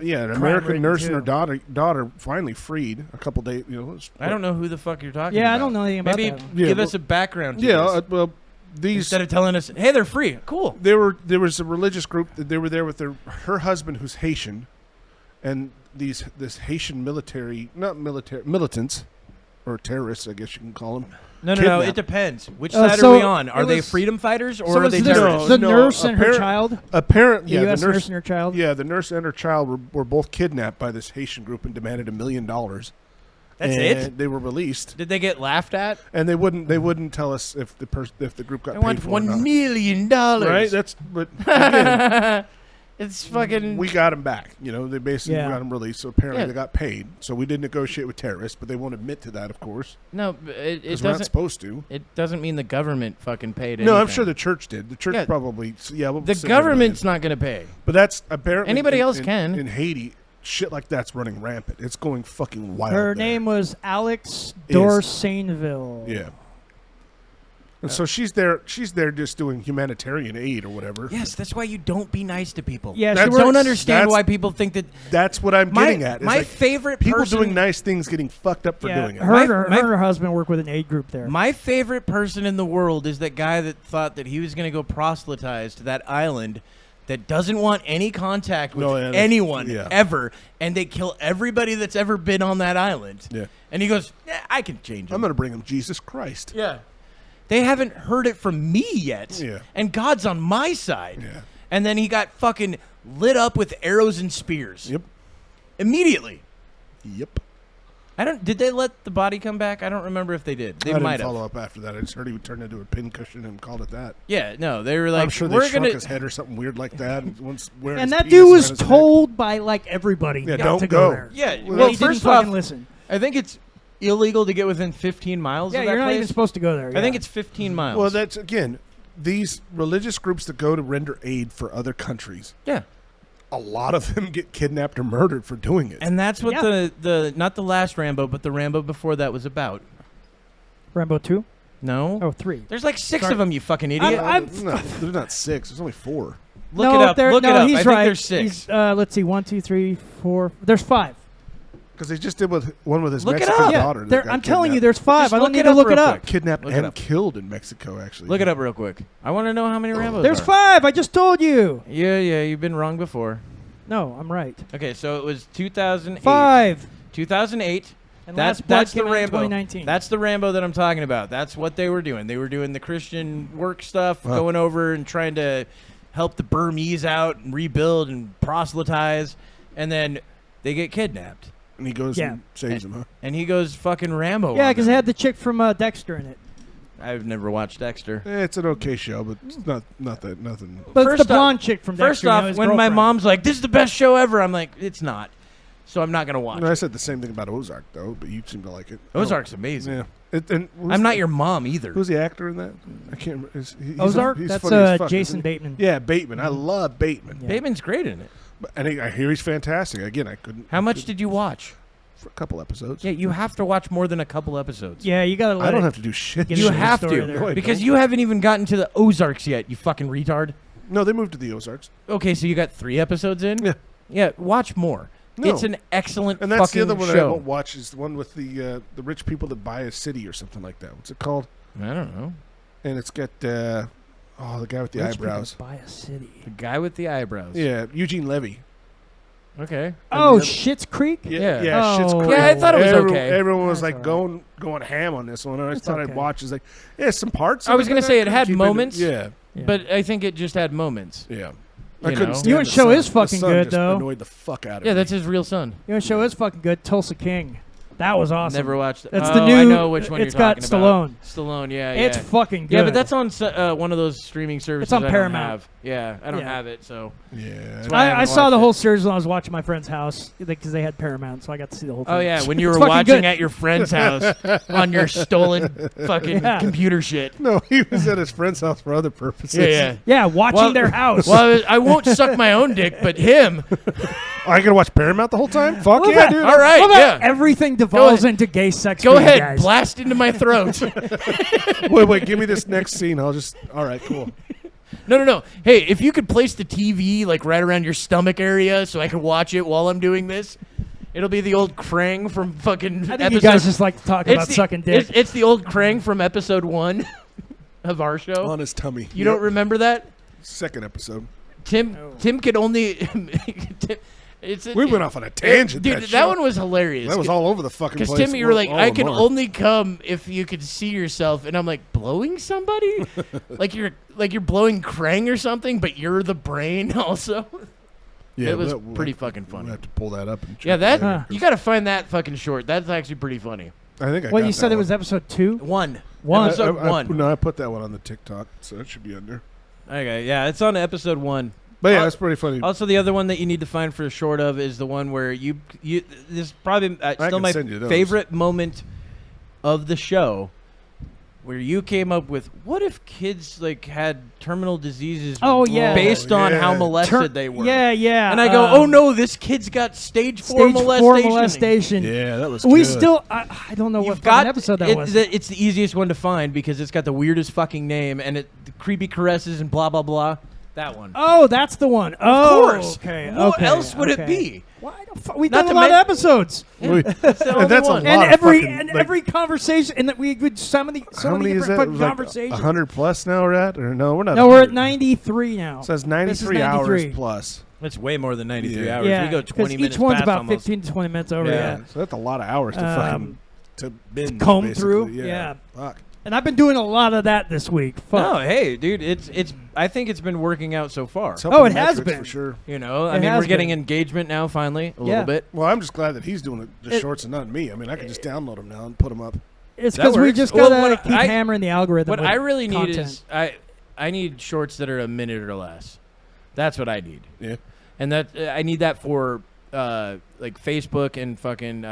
Yeah, an crime American ridden, nurse and her too. daughter finally freed a couple days. You know, I don't know who the fuck you're talking Yeah, about. I don't know anything about Maybe that. Yeah, give well- us a background to Yeah, this. well, these Instead of telling us, hey, they're free. Cool. there was a religious group that they were there with her husband who's Haitian, and this Haitian militants or terrorists, I guess you can call them. No. Kidnap. It depends. Which Uh, side so are we on? Are it they was- freedom fighters or So are was they this terrorists? the nurse and her child? Apparently, The yeah, U.S. the nurse nurse and her child? Yeah, the nurse and her child were both kidnapped by this Haitian group and demanded $1 million. That's and it? They were released, Did they get laughed at? and they wouldn't tell us if the group got I paid want for it or not. $1 million. Right? That's but again, It's fucking. we got them back. You know, they basically Yeah. got them released. So apparently Yeah. they got paid. So we did negotiate with terrorists, but they won't admit to that, of course, No, but it because we're not doesn't. supposed to. It doesn't mean the government fucking paid. No, I'm anything. sure the church did. The church Yeah. probably. Yeah, we'll The say government's not going to pay. but that's apparently Anybody else can. in Haiti. Shit like that's running rampant. It's going fucking wild. Her there. name was Alex Is. Dorsainville. Yeah. And so she's there just doing humanitarian aid or whatever. Yes, that's why you don't be nice to people. Yeah, That's- she Don't works, understand that's- why people think that. That's what I'm getting at. Is My like favorite people person, doing nice things getting fucked up for yeah, doing it. her, My- and her, my- her and her husband work with an aid group there. My favorite person in the world is that guy that thought that he was going to go proselytize to that island that doesn't want any contact with No, yeah, that's- anyone yeah. ever, and they kill everybody that's ever been on that island. Yeah. And he goes, I can change him. I'm going to bring him Jesus Christ. Yeah. They haven't heard it from me yet. Yeah. And God's on my side. Yeah. And then he got fucking lit up with arrows and spears. Yep. Immediately. Yep. Did they let the body come back? I don't remember if they did. They I might didn't have. follow up after that. I just heard he would turn into a pincushion and called it that. Yeah, no, they were like, I'm sure they we're shrunk gonna his head or something weird like that. Once wearing and his that penis dude was around his neck. told by like everybody Yeah, not don't to go. there. Yeah, And well, he didn't first fucking off, listen. I think it's illegal to get within 15 miles Yeah, of that you're not place? even supposed to go there. I think it's 15 miles. Well, that's again these religious groups that go to render aid for other countries. yeah. A lot of them get kidnapped or murdered for doing it. And that's what Yeah. the not the last Rambo, but the Rambo before that was about. Rambo 2? No? Oh, 3. There's like 6 Sorry. of them, you fucking idiot. No, there's not 6. There's only 4. Look it up. Look it up. He's I think right. there's 6. Let's see. 1, 2, 3, 4. There's 5. Because they just did one with his Look it Mexican up. Yeah, daughter. that there- got I'm telling you, kidnapped. there's 5. Just I don't look need it to up look real it up. quick. Kidnapped Look it and up. killed in Mexico, actually. Look it up real quick. I want to know how many Rambos There's are. 5. I just told you. Yeah, you've been wrong before. No, I'm right. Okay, so it was 2008. 5. 2008. And That's Last Blood the came out in Rambo. 2019. That's the Rambo that I'm talking about. That's what they were doing. They were doing the Christian work stuff, Huh. going over and trying to help the Burmese out and rebuild and proselytize, and then they get kidnapped. And he goes Yeah. and saves him, huh? And he goes fucking Rambo. Yeah, on because it them. had the chick from Dexter in it. I've never watched Dexter. It's an okay show, but it's nothing. But First it's the off- blonde chick from Dexter. First off, his when my girlfriend. mom's like, "This is the best show ever," I'm like, "It's not." So I'm not gonna watch. I it. said the same thing about Ozark, though, but you seem to like it. Ozark's amazing. Yeah. And who's I'm not the- your mom either. Who's the actor in that? I can't remember. He's Ozark? He's That's funny as fuck, Jason isn't he? Bateman. Yeah, Bateman. I love Bateman. Yeah. Bateman's great in it. And I hear he's fantastic. Again, I couldn't. How much did you watch? For a couple episodes. Yeah, you have to watch more than a couple episodes. Yeah, you gotta let I don't it have to do shit. get You into the have story to, there. No, I because don't. you haven't even gotten to the Ozarks yet, you fucking retard. No, they moved to the Ozarks. Okay, so you got 3 episodes in? Yeah. Yeah, watch more. No. It's an excellent And that's the fucking other one I show. won't watch is the one with the rich people that buy a city or something like that. What's it called? I don't know. And it's got the guy with the Rich people eyebrows. Buy a city. The guy with the eyebrows. Yeah, Eugene Levy. Okay. Oh, the other- Schitt's Creek. Yeah. Yeah, Shit's Oh. Creek. Yeah, I thought it was okay. Everyone was That's like all going ham on this one. And I It's thought okay. I'd watch. It's like, yeah, some parts. I of was it gonna that say I it couldn't had keep into- moments. Yeah, Yeah. But I think it just had moments. yeah. You I couldn't know? stand You know what the show son. is The fucking son good, just though? Annoyed the fuck out of Yeah, me. that's his real son. You know what show is fucking good? Tulsa King. That was awesome. Never watched it. That's oh, the new. I know which one it's you're got talking Stallone. about. Stallone, yeah, It's yeah. fucking good. Yeah, but that's on one of those streaming services. on I don't Paramount. have. Yeah, I don't Yeah. have it, so. Yeah. why I I haven't saw watched the it. whole series when I was watching my friend's house because they had Paramount, so I got to see the whole thing. Oh yeah, when you It's were fucking watching good. at your friend's house on your stolen fucking Yeah. computer shit. No, he was at his friend's house for other purposes. Yeah, yeah. Yeah, watching Well- their house. Well, I won't suck my own dick, but him. Oh, I gotta watch Paramount the whole time? Fuck Well, yeah, that- dude. All right, Well, yeah. everything devolves ahead. into gay sex. Go for you ahead, guys. blast into my throat. Wait, give me this next scene. All right, cool. No. Hey, if you could place the TV like right around your stomach area so I could watch it while I'm doing this, it'll be the old Krang from fucking I think episode. you guys just like to talk about the- sucking dick. It's the old Krang from episode 1 of our show. On his tummy. You don't remember that? Second episode. Tim could only. We went off on a tangent. dude. that That show. one was hilarious. That was all over the fucking place. Because Tim, you were like, All I and can more. only come if you could see yourself, and I'm like, blowing somebody, like you're blowing Krang or something, but you're the brain also. Yeah, it was we'll pretty have- fucking We'll funny. have to pull that up. And check Yeah, that it out, you got to find that fucking short. That's actually pretty funny. I think I Well, got you said that it was one. episode 2. One. One. Episode 1. No, I put that one on the TikTok, so that should be under. Okay, yeah, it's on episode 1. But yeah, Uh, that's pretty funny. Also, the other one that you need to find for a short of is the one where you this is probably still can my send you those. favorite moment of the show, where you came up with what if kids like had terminal diseases Oh, yeah. based on how yeah. molested they were. Yeah, yeah. And I go, oh no, this kid's got stage 4 Stage 4 molestation. molestation. Yeah, that was We good. still, I don't know what You've fucking got episode that it- was. It's the easiest one to find because it's got the weirdest fucking name and the creepy caresses and blah blah blah. That one. Oh, that's the one. Of Oh, course. Okay. What okay, else would it okay. be? Why the fuck? We've Not done a to lot of men- episodes. That's the only that's a one. lot. And of every fucking, and like- every conversation, and that we would so many How many is different that? It fucking was like conversations. 100 plus now we're at? Or no, we're not. No, we're at 100. 93 now. It says This is 93 hours 93. plus. It's way more than 93 Yeah. hours. Yeah, We go 20 'cause minutes each one's past about almost. 15 to 20 minutes over. Yeah. Yeah. So that's a lot of hours to fucking to binge, comb basically. through. Yeah. Yeah. Fuck. And I've been doing a lot of that this week. Fuck. No, hey, dude, it's. I think it's been working out so far. It's Oh, helping it has metrics been. for sure. You know, I It mean, has we're getting been. engagement now finally a Yeah. little bit. Well, I'm just glad that he's doing the It- shorts and not me. I mean, I can just download them now and put them up. It's That because we works. just Well, gotta what keep I- hammering the algorithm. What with I really need content. is I need shorts that are a minute or less. That's what I need, Yeah. and that I need that for like Facebook and fucking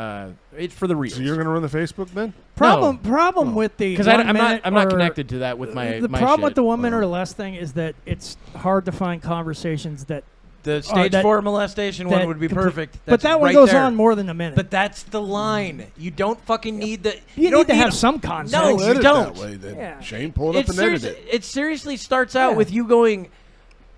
it's for the reels. So you're gonna run the Facebook, Ben? Problem with the because I'm not connected to that with my the my problem shit. with the 1 minute or less thing is that it's hard to find conversations that the stage 4 molestation one would be perfect. But that one right goes there. on more than a minute. But that's the line. You don't fucking need the. you don't need to have some context. No, Edit you don't. That way, then. Yeah. Shane pulled up and edited it. It seriously starts out with you going,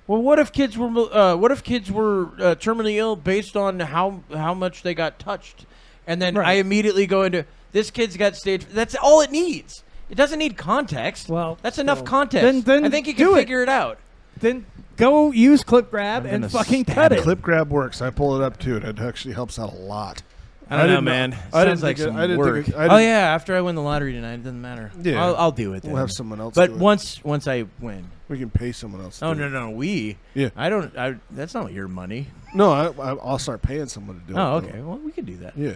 well, what if kids were terminally ill based on how much they got touched, and then I immediately go into this kid's got stage. That's all it needs. It doesn't need context. Well, that's enough context. Then I think you can figure it out. Then go use clip grab and fucking cut it. Clip grab works. I pull it up too, and it actually helps out a lot. I don't know, man. Sounds like some work. Oh yeah, after I win the lottery tonight, it doesn't matter. Yeah, I'll do it. Then. We'll have someone else. But do it. once I win, we can pay someone else. Oh no, we. Yeah. I don't. That's not your money. No, I'll start paying someone to do it. Oh, okay. Well, we can do that. Yeah.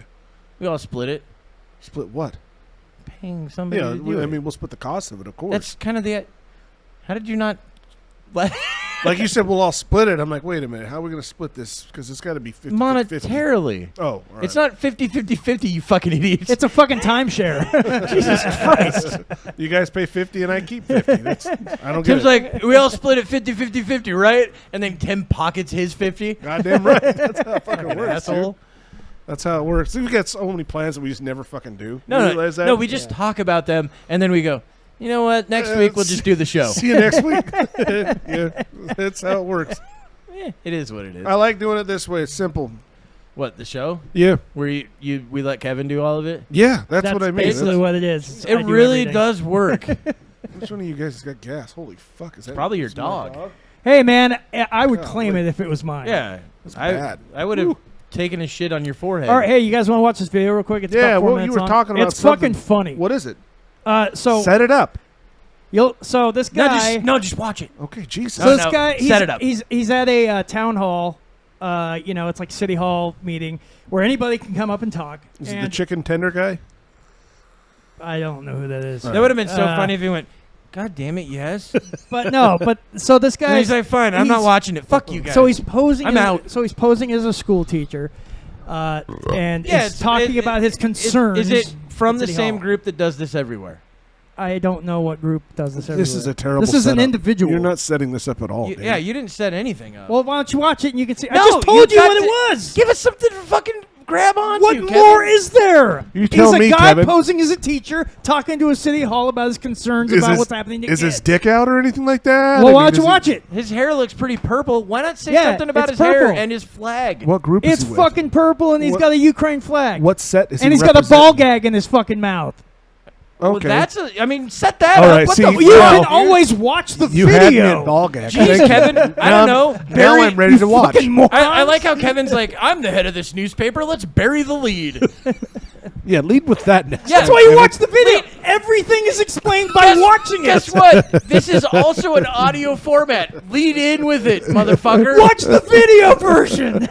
We all split it. Split what? Paying somebody. Yeah, to do it. I mean, we'll split the cost of it, of course. That's kind of the. How did you not? Like you said, we'll all split it. I'm like, wait a minute. How are we going to split this? Because it's got to be 50-50. Monetarily. Oh, all right. It's not 50-50-50, you fucking idiots. It's a fucking timeshare. Jesus Christ. You guys pay 50 and I keep 50. I don't get Tim's it. like, we all split it 50-50-50, right? And then Tim pockets his 50. Goddamn right. That's how it fucking works, Asshole. dude. That's how it works. We've got so many plans that we just never fucking do. No, You realize that? no, we just talk about them, and then we go, you know what? Next week we'll just do the show. See you next week. Yeah, that's how it works. Yeah, it is what it is. I like doing it this way. It's simple. What, the show? Yeah. Where we let Kevin do all of it? Yeah, that's what I mean. Basically what it is. It really does work. Which one of you guys has got gas? Holy fuck. Is that Probably your is my dog. Hey, man, I would claim it if it was mine. Yeah. That's bad. I would have taken a shit on your forehead. All right, hey, you guys want to watch this video real quick? It's about 4 well, minutes you were long. talking about It's something. fucking funny. What is it? So Set it up. So this guy. Just watch it. Okay, Jesus. So this guy, set it up. He's at a town hall. It's like city hall meeting where anybody can come up and talk. Is it the chicken tender guy? I don't know who that is. That would have been so funny if he went, God damn it, yes. But no, so this guy. He's like, fine, I'm not watching it. Fuck you guys. So he's posing. I'm out. So he's posing as a school teacher, and he's talking about his concerns. Is it from the City same Hall. group that does this everywhere? I don't know what group does this everywhere. This is a terrible This is an setup. individual. You're not setting this up at all. You, Dan. yeah, you didn't set anything up. Well, why don't you watch it and you can see? I No, just told you got what to- it was. Give us something to fucking grab on What to, more Kevin. is there? You tell He's me, a guy Kevin. posing as a teacher, talking to a city hall about his concerns about what's happening to Is kids. his dick out or anything like that? Well, I why mean, don't you watch it? His hair looks pretty purple. Why not say Yeah, something about it's his hair purple. and his flag? What group It's is he with? fucking purple, and he's What- got a Ukraine flag. What set is he And he's got a representing? ball gag in his fucking mouth. Well, Okay. set that All up. right, What see, the you You Wow. can always watch the You had me video. at ball gag. Jeez, Thank you. Kevin, I Now don't know. Now Barry- I'm ready to watch. Fucking morons. I like how Kevin's like, I'm the head of this newspaper. Let's bury the lead. Yeah, lead with that next. Yeah, That's why you watch the video. Everything is explained by watching it. Guess what? This is also an audio format. Lead in with it, motherfucker. Watch the video version.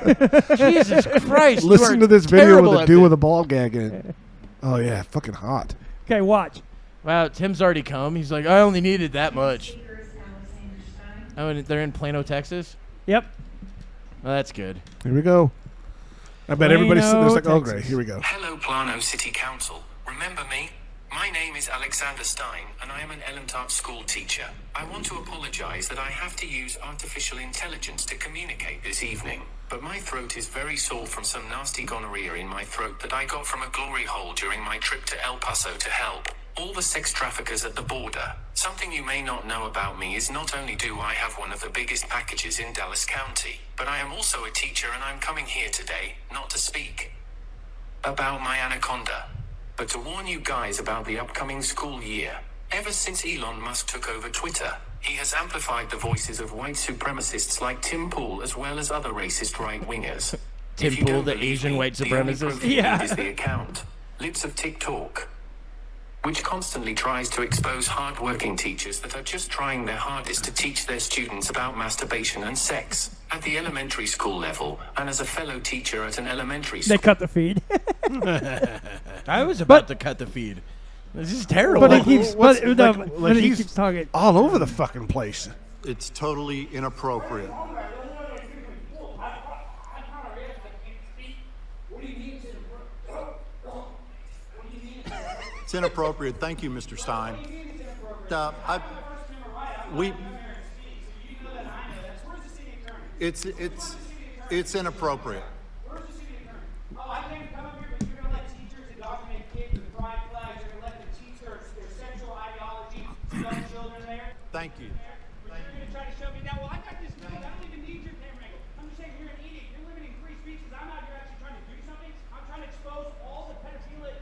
Jesus Christ. Listen you to are this video terrible with a at dude this. with a ball gag in it. Oh yeah, fucking hot. Okay, watch. Wow, Tim's already come. He's like, I only needed that much. Oh, and they're in Plano, Texas? Yep. Well, that's good. Here we go. I bet everybody's sitting there like, oh Texas. great, here we go. Hello, Plano City Council. Remember me? My name is Alexander Stein, and I am an Lionheart school teacher. I want to apologize that I have to use artificial intelligence to communicate this evening, but my throat is very sore from some nasty gonorrhea in my throat that I got from a glory hole during my trip to El Paso to help all the sex traffickers at the border. Something you may not know about me is not only do I have one of the biggest packages in Dallas County, but I am also a teacher, and I'm coming here today, not to speak about my anaconda, but to warn you guys about the upcoming school year. Ever since Elon Musk took over Twitter, he has amplified the voices of white supremacists like Tim Pool as well as other racist right-wingers. Tim If you Pool, don't the believe Asian me, white the only supremacist? proof you Yeah. need is the account, Lips of TikTok, which constantly tries to expose hard-working teachers that are just trying their hardest to teach their students about masturbation and sex at the elementary school level. And as a fellow teacher at an elementary They school, cut the feed. I was about to cut the feed. This is terrible. But he Like, keeps, what's- but, no, like but he he's- keeps talking. All over the fucking place. It's totally inappropriate. It's inappropriate. Thank you, Mr. Stein. It's inappropriate. Oh, I can't come up here, but you're going to let teachers indoctrinate kids with pride flags. You're going to let them teach their sexual ideology to young children there. Thank you. You're going to try to show me that. Well, I got this bill. I don't even need your camera angle. I'm just saying you're an idiot. You're limiting free speech because I'm out here actually trying to do something. I'm trying to expose all the pedophilic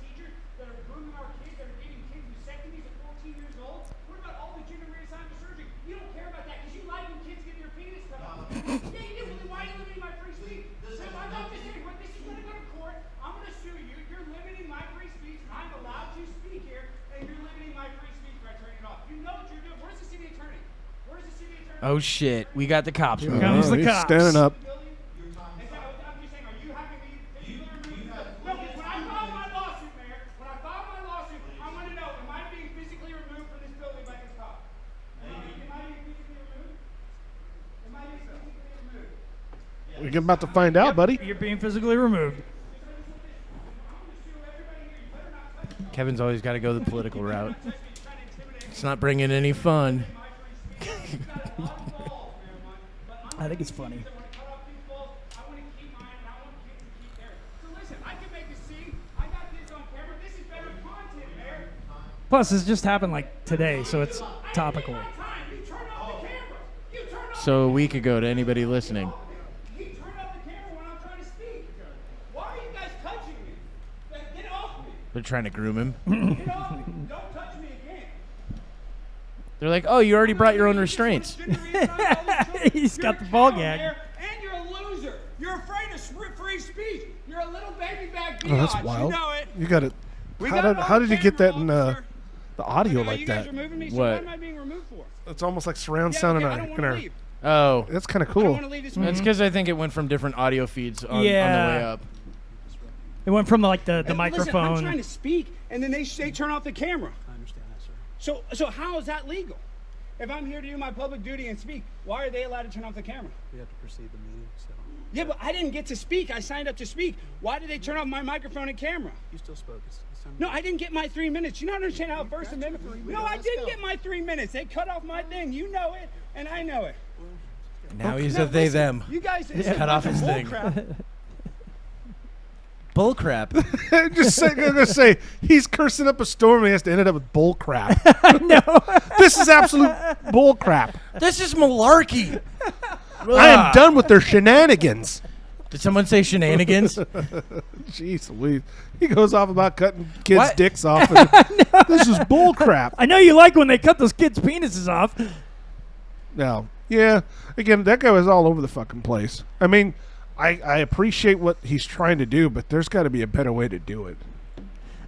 teachers that are grooming our kids, that are giving kids vasectomies at 14 years old. What about all the gender reassignment surgery? You don't care about that because you like when kids get their penis cut off. Yeah, you do. Well, then why are you limiting my free speech? I'm not just saying, this is going to go to court. I'm going to sue you. You're limiting my free speech. I'm allowed to speak here, and you're limiting my free speech by turning it off. You know what you're doing. Where's the city attorney? Where's the city attorney? Oh shit, we got the cops. Here comes the he's cops. standing up. I'm just saying, are you having me physically removed? No, because when I file my lawsuit, Mayor, I want to know, am I being physically removed from this building by this cop? Am I being physically removed? Am I being physically removed? We're about to find out, buddy. You're being physically removed. Kevin's always got to go the political route. It's not bringing any fun. I think it's funny. Plus, this just happened like today, so it's topical. So a week ago, to anybody listening. He turned off the camera when I'm trying to speak. Why are you guys touching me? Get off me. They're trying to groom him. Get off me. Don't touch me again. They're like, oh, you already brought your own restraints. He's got the ball gag. And you're a loser. You're afraid of free speech. You're a little baby back Oh, that's biatch. wild. You know it. You got it. We How got did, it how on did you get that camera, in officer. the audio Are like you that? guys removing me? So What? what am I being removed for? It's almost like surround Yeah, sound okay, in I our. don't In want to our leave. Oh, that's kind of I don't cool. want to leave this that's because I think it went from different audio feeds on the way up. It went from like the Listen, I'm microphone. trying to speak, and then they turn off the camera. I understand that, sir. So how is that legal? If I'm here to do my public duty and speak, why are they allowed to turn off the camera? We have to proceed the meeting, so. Yeah, but I didn't get to speak. I signed up to speak. Why did they turn off my microphone and camera? You still spoke. It's time to No, I didn't get my 3 minutes. You don't understand how First Amendment. No, I didn't get my 3 minutes. They cut off my thing. You know it, and I know it. Now he's No, a they listen, them. You guys Cut off his thing. Bull crap. I'm gonna say he's cursing up a storm. And he has to end it up with bull crap. I know. This is absolute bull crap. This is malarkey. I am done with their shenanigans. Did someone say shenanigans? Jeez Louise. He goes off about cutting kids' What? dicks off. And this is bull crap. I know you like when they cut those kids' penises off. No. Yeah. Again, that guy was all over the fucking place. I mean, I appreciate what he's trying to do, but there's got to be a better way to do it.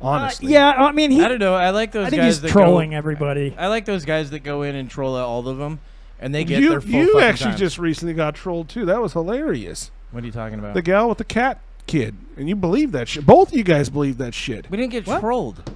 Honestly. Yeah, I mean, I don't know. I like those I think guys he's that trolling go, everybody. I like those guys that go in and troll all of them, and they get You, their full you fucking actually time. just recently got trolled, too. That was hilarious. What are you talking about? The gal with the cat kid. And you believe that shit. Both of you guys believe that shit. We didn't get What? trolled.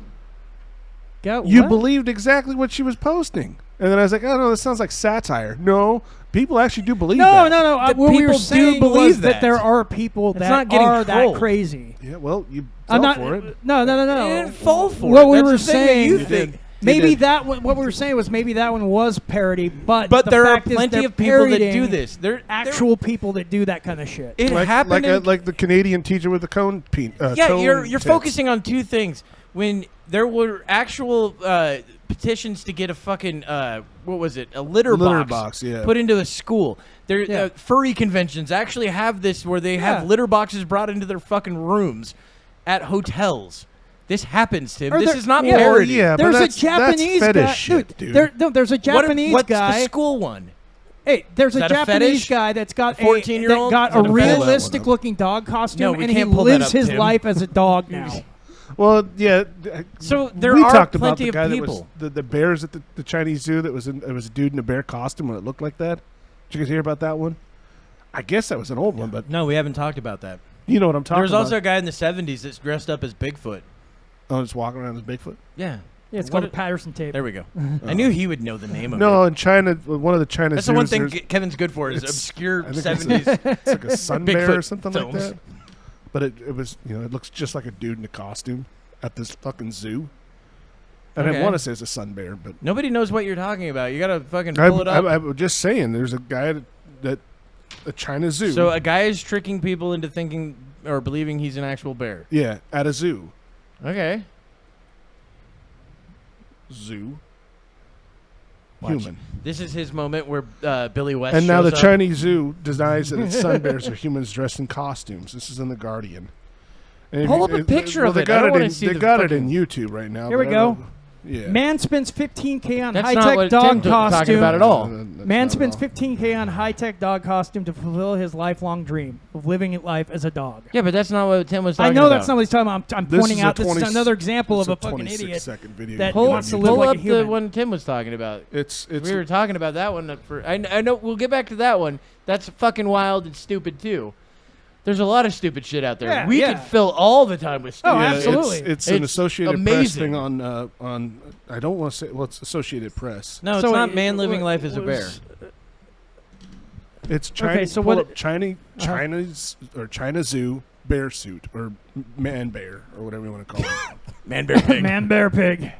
You believed exactly what she was posting. And then I was like, oh, no, this sounds like satire. No, people actually do believe that. No. The What we were people do saying believe was that that. there are people It's that not getting are trolled. that crazy. Yeah, well, you I'm fell not. for it. No. They didn't fall for What it. we That's were the thing that saying. you You think. did. Maybe did. that one, what we were saying was maybe that one was parody, but the there are fact is plenty they're of people that do parodying this. They're actual people that do that kind of shit. It Like, happened. in- like the Canadian teacher with the cone yeah, cone you're tits. focusing on two things. When there were actual petitions to get a fucking what was it? A litter box, yeah. put into a school. There, Yeah. furry conventions actually have this where they have Yeah. litter boxes brought into their fucking rooms at hotels. This happens, Tim. Or This there- is not yeah. parody. Yeah, but There's a that's Japanese fetish guy, shit, dude. There's a Japanese What's guy. the school one? Hey, there's Is a that a Japanese fetish? guy that's got A 14-year-old? that got Is a that a fetish? realistic-looking dog costume, No, we and he can't pull that lives up, his Tim. life as a dog now. Well, yeah. So there we are talked about plenty the of guy people. that was the bears at the Chinese zoo. That was it was a dude in a bear costume when it looked like that. Did you guys hear about that one? I guess that was an old one, but No, we haven't talked about that. you know what I'm talking There was about. also a guy in the 70s that's dressed up as Bigfoot. Oh, just walking around as Bigfoot. Yeah. Yeah, it's What called a it- Patterson tape. There we go. I knew he would know the name of No, it. in China, one of the China That's the one zoos, thing there's- Kevin's good for is it's- obscure I think 70s. It's like a sun bear or Bigfoot something films. like that. But it was it looks just like a dude in a costume. at this fucking zoo. And Okay. I want to say it's a sun bear, but Nobody knows what you're talking about. You gotta fucking pull it up. I'm just saying, there's a guy that a China zoo. So a guy is tricking people into thinking or believing he's an actual bear. yeah, at a zoo. Okay. Zoo. Watch. Human. This is his moment where Billy West And now the shows up. Chinese zoo denies that its sun bears are humans dressed in costumes. This is in The Guardian. And if Pull you- up a picture of they it. got I don't wanna in, see They the got it fucking- in YouTube right now. Here we but I go. don't- Yeah. Man spends $15K on That's not high-tech what dog Tim's talking costume. about at all. That's Man not spends at all. $15K on high-tech dog costume to fulfill his lifelong dream of living life as a dog. Yeah, but that's not what Tim was I talking know about. that's not what he's talking about. I'm This pointing is a out this 20 is another example of It's a fucking 26 idiot second video that you wants can to watch. live Pull like a up the human. one Tim was talking about. It's We were talking about that one. I know. We'll get back to that one. That's fucking wild and stupid too. There's a lot of stupid shit out there. Yeah, we yeah. could fill all the time with stupid. Oh, Yeah, absolutely. It's an It's Associated Press amazing. thing on. I don't want to say. Well, it's Associated Press. No, it's So not it- man living it life as a bear. was- It's China. Okay, so pull what- up China's or China Zoo bear suit or man bear or whatever you want to call it. Man bear pig. Man, bear, pig.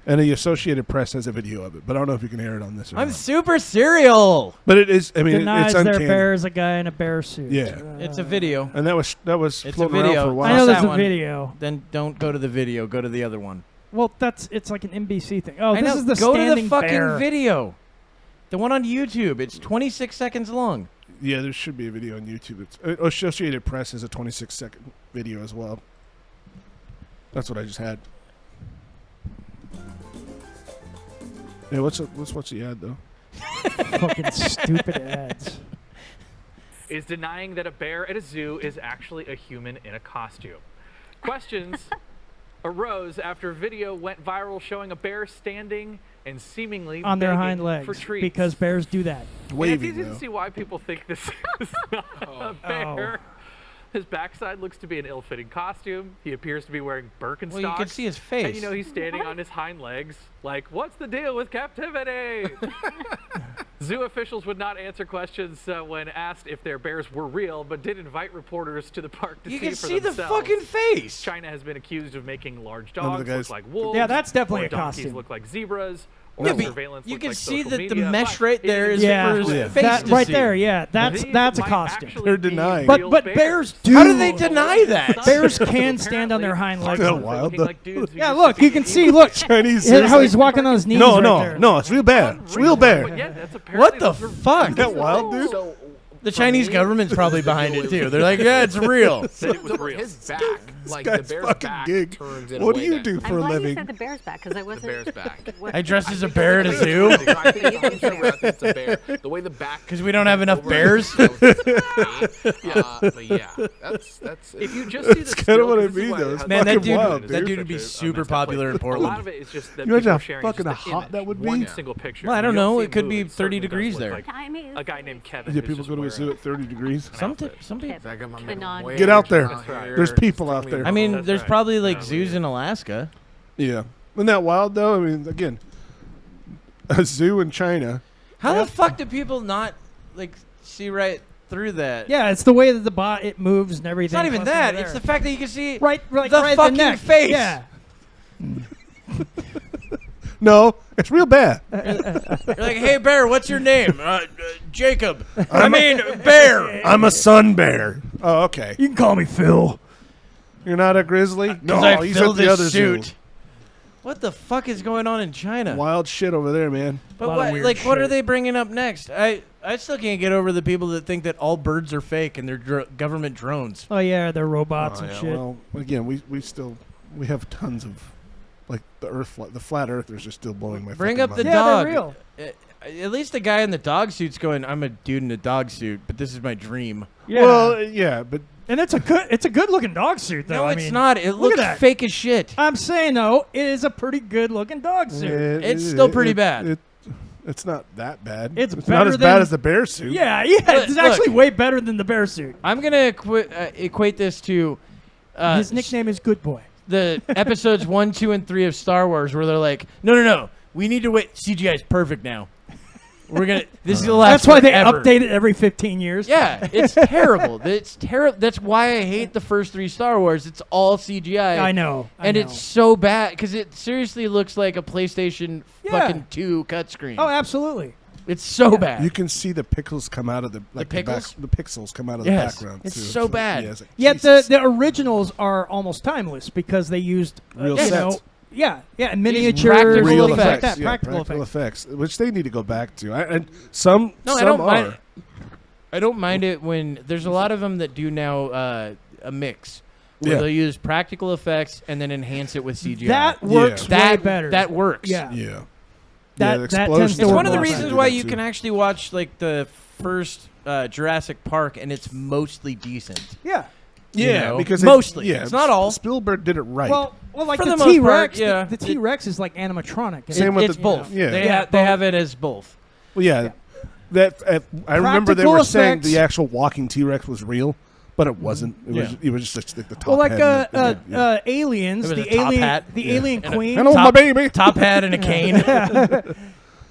And the Associated Press has a video of it, but I don't know if you can air it on this. Or I'm not. super serial. But it is. I mean, Denies it's their uncanny. bear is a guy in a bear suit. Yeah. It's a video. And that was It's a floating around video. for a I while. know Watch there's that a one. video. Then don't go to the video. Go to the other one. Well, it's like an NBC thing. Oh, I this know. is the Go to standing the fucking bear. video. The one on YouTube. It's 26 seconds long. Yeah, there should be a video on YouTube. It's, Associated Press has a 26-second video as well. That's what I just had. Yeah, what's the ad though? Fucking stupid ads. Is denying that a bear at a zoo is actually a human in a costume. Questions arose after a video went viral showing a bear standing and seemingly On their begging hind for legs, treats. because bears do that. And it's Waving easy though. to see why people think this is not a bear. His backside looks to be an ill-fitting costume. He appears to be wearing Birkenstocks. Well, you can see his face. And you know he's standing on his hind legs like, what's the deal with captivity? Zoo officials would not answer questions when asked if their bears were real, but did invite reporters to the park to You see can for see the themselves. fucking face. China has been accused of making large None of dogs the guys- look like wolves. Yeah, that's definitely or a donkeys costume. look like zebras. Or Yeah, but surveillance you look can like see social that the media, mesh but right it there is Yeah, for his Yeah. face that to right see. there. Yeah, that's These a might costume. actually They're be denying. But real bears do. How do they deny that? Bears can stand on their hind legs. Kinda wild, though. Yeah, look, you can see. Look, Chinese. how zoo. he's walking on his knees. No, right no, there. no. It's real bear. It's real bear. What the fuck? Isn't that wild, dude? So The Chinese government's probably behind it too. They're like, yeah, it's real. Said it was real. his back, like This the guy's bear's fucking back, gig. turns in a What do way you that do I'm for a glad living? you said the bear's back because I the wasn't. bear's back. I dressed as a bear at a zoo I think it's 100% where it's a bear. The way the back. because we don't have enough over- bears. But yeah, that's. If you just see the That's kinda what I stills, this is mean, why though. it It's has Man, that fucking dude, wild, that dude. dude would be such a super messed up popular in place. A lot Portland. of it is just that You imagine people how are sharing fucking just the hot image, that would one be? single picture. Well, I You don't know. see It could mood, be it 30 certainly does degrees look there. like Time is. a guy named Kevin. Yeah, who's people just go to a wearing zoo at 30 degrees. Some people. I got my Been man on. way Get out there. out here. There's people out there. I mean, That's there's right. probably like Yeah, zoos yeah. in Alaska. Yeah. Isn't that wild, though? I mean, again, a zoo in China. How the fuck do people not like see right through that? Yeah, it's the way that the bot it moves and everything. It's not even plus that. under It's there. the fact that you can see right, the right fucking neck. face. Yeah. No, it's real bad. You're like, hey, bear, what's your name? Jacob. I mean, bear. I'm a sun bear. Oh, okay. You can call me Phil. You're not a grizzly? No, I he's filled at the this other suit. zoo. What the fuck is going on in China? Wild shit over there, man. But Lot of what, weird like, what are shit. they bringing up next? I still can't get over the people that think that all birds are fake and they're government drones. Oh yeah, they're robots Oh, and yeah, shit. well, again, we have tons of, like, the flat earthers are still blowing my Bring fucking up the mind. Yeah, dog. they're real. At least the guy in the dog suit's going, I'm a dude in a dog suit, but this is my dream. Yeah. Well, yeah, but and it's a good looking dog suit though. No, I it's mean, not. It look at looks that. fake as shit. I'm saying though, it is a pretty good looking dog suit. It's still pretty bad. It's not that bad. It's not better as bad than- as the bear suit. Yeah, Look, it's actually look. way better than the bear suit. I'm going to equate this to His nickname is Good Boy. the episodes 1, 2, and 3 of Star Wars where they're like, no, we need to wait. CGI is perfect now. This is the last. That's why they forever. update it every 15 years. Yeah, it's terrible. It's terrible. That's why I hate the first 3 Star Wars. It's all CGI. I know. And it's so bad because it seriously looks like a PlayStation fucking 2 cut screen. Oh, absolutely. It's so bad. You can see the pickles come out of the pickles? the pixels come out of Yes. the background. It's too. so bad. Yeah, it's like, Yet Jesus. the originals are almost timeless because they used Real you sets. know, miniatures, practical real things like effects, that. yeah, Practical effects. effects, which they need to go back to. And some No, I some don't are. mind. I don't mind it when there's a lot of them that do now a mix. Where Yeah. they'll use practical effects and then enhance it with CGI. That works way better. That works. Yeah. Yeah. That- the that tends to explosions It's work one of the well. reasons why you can actually watch like the first Jurassic Park and it's mostly decent. Yeah. You Yeah, know? because mostly. yeah, it's not all. Spielberg did it right. Well, like For the the most T-Rex, part, yeah. the T-Rex is like animatronic. Same with it's the- both. yeah. They, Yeah, they both. have it as both. Well, yeah, that I remember they Practical were saying effects. the actual walking T-Rex was real, but it wasn't. It was just like the top. Well, like head and the- aliens, There was the a top alien, hat. the Yeah. alien And a- queen. Hello, my baby. Top hat and a cane.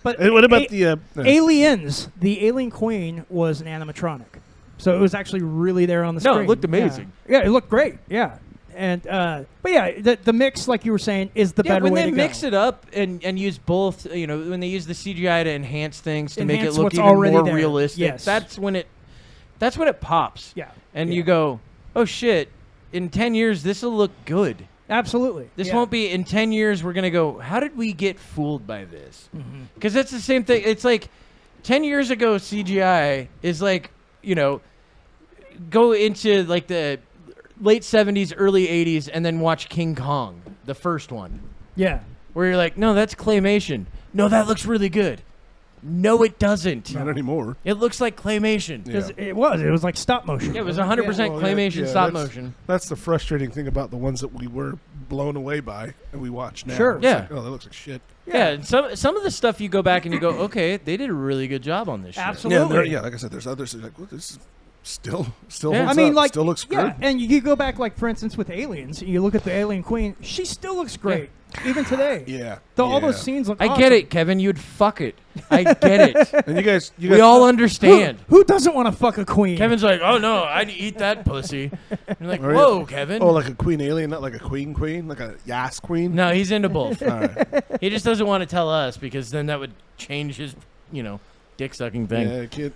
But And what about the aliens? The alien queen was an animatronic, so it was actually really there on the No, it screen. looked amazing. Yeah, it looked great. Yeah, and but yeah, the mix, like you were saying, is the better when way they to mix go. it up and use both, when they use the CGI to enhance things to make it Enhance look what's even already more there. realistic. Yes. That's when it pops. Yeah, And yeah. you go, oh shit! In 10 years, this will look good. Absolutely. This yeah. won't be in 10 years. We're gonna go. How did we get fooled by this? Mm-hmm. Because that's the same thing. It's like 10 years ago, CGI is like go into like the late 70s, early 80s, and then watch King Kong, the first one, Yeah. where you're like, no, that's claymation. No, that looks really good. No, it doesn't. not anymore. It looks like claymation. Yeah. Because it was like stop motion. Yeah, it was 100% Well, yeah, claymation, yeah, stop that's- motion. That's the frustrating thing about the ones that we were blown away by and we watch now. Sure. It's Yeah. like, oh, that looks like shit. Yeah, and some of the stuff you go back and you go, okay, they did a really good job on this shit. Absolutely. Yeah, like I said, there's others that are like, well, this is still Yeah. holds I mean, up, like, still looks yeah, good. and you go back, like, for instance, with Aliens, you look at the Alien Queen, she still looks great, even today. Yeah. All those Yeah. scenes look I awesome. get it, Kevin. You'd fuck it. I get it. And you guys We all understand. Who doesn't want to fuck a queen? Kevin's like, oh no, I'd eat that pussy. And you're like, Or- whoa, Kevin. Oh, like a queen alien, not like a queen, like a yas queen. No, he's into both. All right. He just doesn't want to tell us because then that would change his, dick sucking thing. Yeah, kid.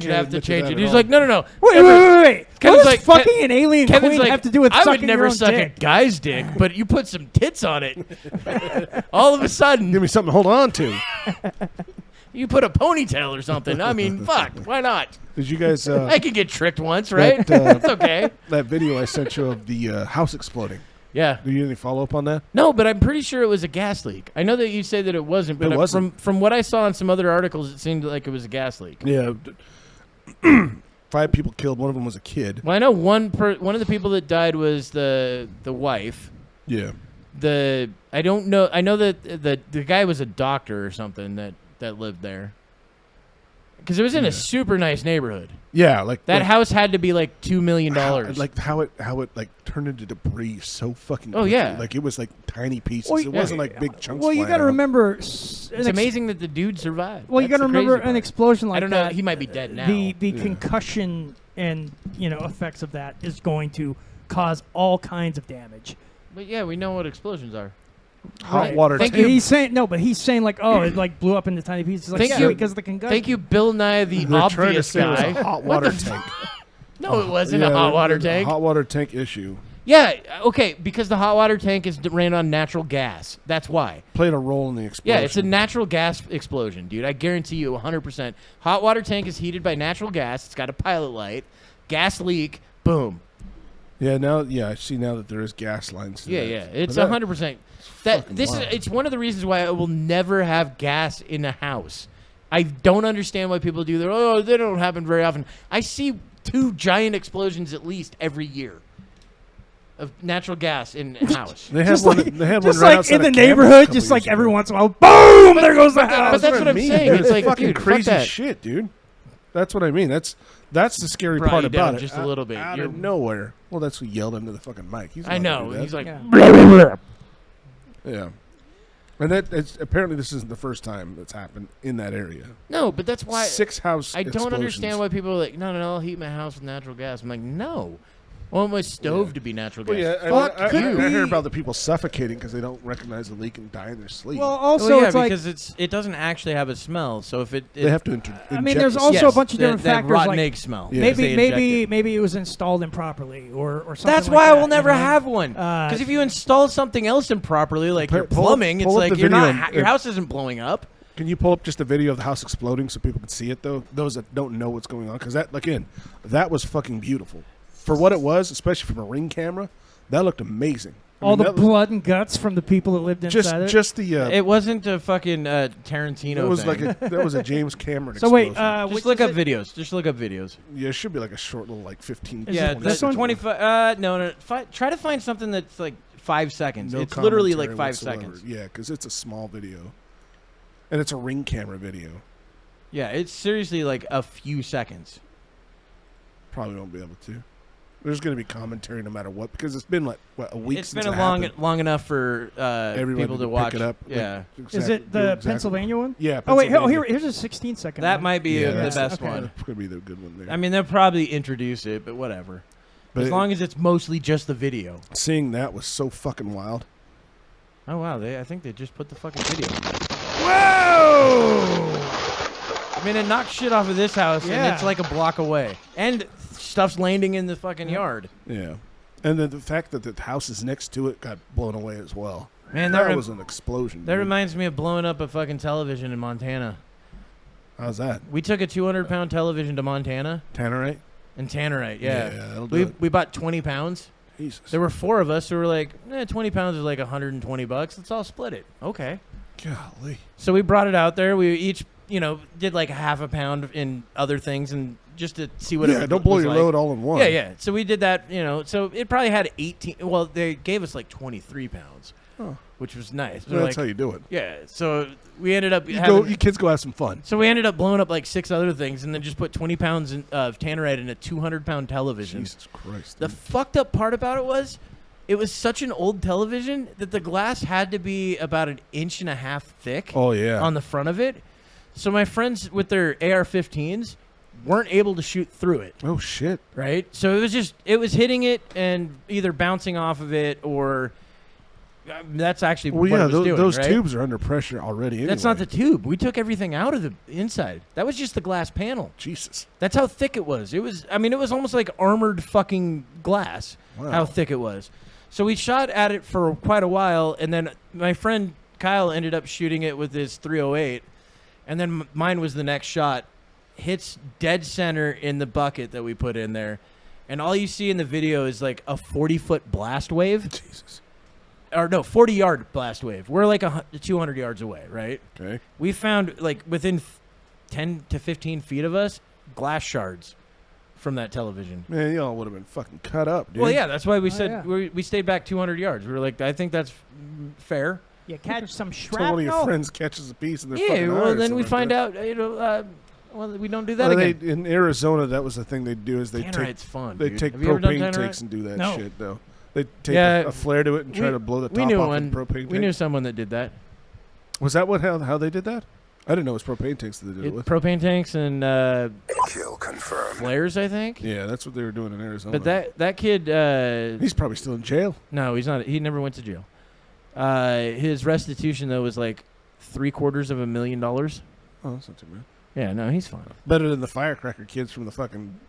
You'd have to change it. He's like, no. Wait. Kevin's What does like, fucking an alien Kevin's queen like, have to do with I sucking would never your own suck dick? a guy's dick, but you put some tits on it. All of a sudden, Give me something to hold on to. you put a ponytail or something. I mean, fuck, why not? Did you guys I could get tricked once, right? That, It's okay. that video I sent you of the house exploding? Yeah. Do you have any follow up on that? No, but I'm pretty sure it was a gas leak. I know that you say that it wasn't, but It wasn't. from what I saw in some other articles, it seemed like it was a gas leak. Yeah. 5 people killed. One of them was a kid. Well, I know one of the people that died was the wife. Yeah. I don't know. I know that the guy was a doctor or something that lived there. Because it was in a super nice neighborhood. Yeah, like That house had to be like $2 million. Like how it like turned into debris so fucking. Oh, quickly. yeah. Like it was like tiny pieces. Well, It wasn't like big chunks. Well, you got got to remember. It's amazing that the dude survived. Well, you got That's to the remember crazy an part. explosion like I don't know. that. He might be dead now. The concussion and effects of that is going to cause all kinds of damage. But yeah, we know what explosions are. hot water. Thank tank. you. He's saying no, but he's saying like, oh, it like blew up into tiny pieces. Like, Thank yeah, you. because of the concussion. Thank you, Bill Nye, the They're trying to obvious say it was guy. a hot What water the tank. No, it wasn't a hot water tank. Hot water tank issue Yeah, okay, because the hot water tank ran on natural gas. That's why. played a role in the explosion. Yeah, it's a natural gas explosion, dude. I guarantee you 100%. Hot water tank is heated by natural gas. It's got a pilot light. Gas leak, boom. Yeah, I see now that there is gas lines. to Yeah, that. yeah. It's But 100%. fucking wild. It's one of the reasons why I will never have gas in a house. I don't understand why people do that. Oh, they don't happen very often. I see 2 giant explosions at least every year of natural gas in a house. They had just one. like, They had just one right like outside in the of Campbell's a neighborhood, couple just like years ago. every once in a while, boom, there goes the house. but that's what I'm mean, saying. dude. It's like, fucking dude, fuck crazy that. shit, dude. That's what I mean. That's the scary Brought part you down about it. just a little bit. Out You're- of nowhere. Well, that's who yelled into the fucking mic. He's I not know. gonna do that. He's like, Yeah. yeah. And apparently this isn't the first time that's happened in that area. No, but that's why 6 house I don't explosions. understand why people are like, no, I'll heat my house with natural gas. I'm like, no. I want my stove to be natural gas. Well, yeah, Fuck I you. hear about the people suffocating because they don't recognize the leak and die in their sleep. Well, also Well, yeah, it's like because it doesn't actually have a smell. So if it they have to I mean, there's also a bunch of different that factors. rotten Like egg smell. Yeah. maybe it was installed improperly or something. That's like why that, I will never you know? have one. Because if you install something else improperly, like your Pull up- plumbing, it's pull up like the you're not video your house isn't blowing up. Can you pull up just a video of the house exploding so people can see it, though? Those that don't know what's going on. Because that was fucking beautiful. For what it was, especially from a Ring camera, that looked amazing. All the blood and guts from the people that lived inside it. Just the. It wasn't a fucking Tarantino. It was thing. that was a James Cameron. So wait, explosion. just look up videos. Just look up videos. Yeah, it should be like a short little 15. Yeah, 20 that's second 25. No. Try to find something that's like 5 seconds. No It's literally like commentary 5 whatsoever. seconds. Yeah, because it's a small video, and it's a Ring camera video. Yeah, it's seriously like a few seconds. Probably won't be able to. There's going to be commentary no matter what because it's been a week. It's since been it long enough for people to watch pick it up. Yeah. Is it the Pennsylvania one? Yeah. Oh wait, Pennsylvania. here's a 16-second. That one. might be the that's best okay. one. That's going to be the good one there. I mean, they'll probably introduce it, but whatever. But as long as it's mostly just the video. Seeing that was so fucking wild. Oh wow, I think they just put the fucking video. Whoa! I mean, it knocks shit off of this house, Yeah. and it's like a block away, and stuff's landing in the fucking yard. Yeah. And then the fact that the houses next to it got blown away as well. Man, that was an explosion. That dude. reminds me of blowing up a fucking television in Montana. How's that? We took a 200-pound television to Montana. Tannerite? And Tannerite, yeah. that'll do it. We bought 20 pounds. Jesus. There were 4 of us who were like, 20 pounds is like $120. Let's all split it. Okay. Golly. So we brought it out there. We each, did like half a pound in other things and just to see what it was. Don't blow your like. load all in one. Yeah. So we did that, so it probably had 18. Well, they gave us like 23 pounds, which was nice. So that's how you do it. Yeah. So we ended up You kids go have some fun. So we ended up blowing up like 6 other things and then just put 20 pounds of Tannerite in a 200-pound television. Jesus Christ. The fucked up part about it was such an old television that the glass had to be about 1.5 inches thick. Oh, yeah. On the front of it. So my friends with their AR-15s weren't able to shoot through it. Oh, shit. Right? So it was hitting it and either bouncing off of it or that's actually what it was doing, those right? tubes are under pressure already anyway. That's not the tube. We took everything out of the inside. That was just the glass panel. Jesus. That's how thick it was. It was almost like armored fucking glass. Wow. How thick it was. So we shot at it for quite a while, and then my friend Kyle ended up shooting it with his .308, and then mine was the next shot. Hits dead center in the bucket that we put in there, and all you see in the video is like a 40-foot blast wave. Jesus. Or no, 40-yard blast wave. We're like 200 yards away, right? Okay. We found like within 10 to 15 feet of us glass shards from that television. Man, y'all would have been fucking cut up, dude. Well, yeah, that's why we said yeah. we stayed back 200 yards. We were like, I think that's fair. You catch some Till shrapnel. one of your friends catches a piece of their Yeah, fucking eye well, or then we something find like out, well, we don't do that Well, again. in Arizona, that was the thing they do is they Tannerite's fun, they dude. take Have you ever done propane Tannerite? tanks and do that No. shit, though. They take Yeah, a flare to it and try to blow the top we knew off one. the propane tank. We knew someone that did that. Was that how they did that? I didn't know it was propane tanks that they did it with. Propane tanks and Kill confirmed. flares, I think. Yeah, that's what they were doing in Arizona. But that kid, he's probably still in jail. No, he's not. He never went to jail. His restitution though was like $750,000. Oh, that's not too bad. Yeah, no, he's fine. Better than the firecracker kids from the fucking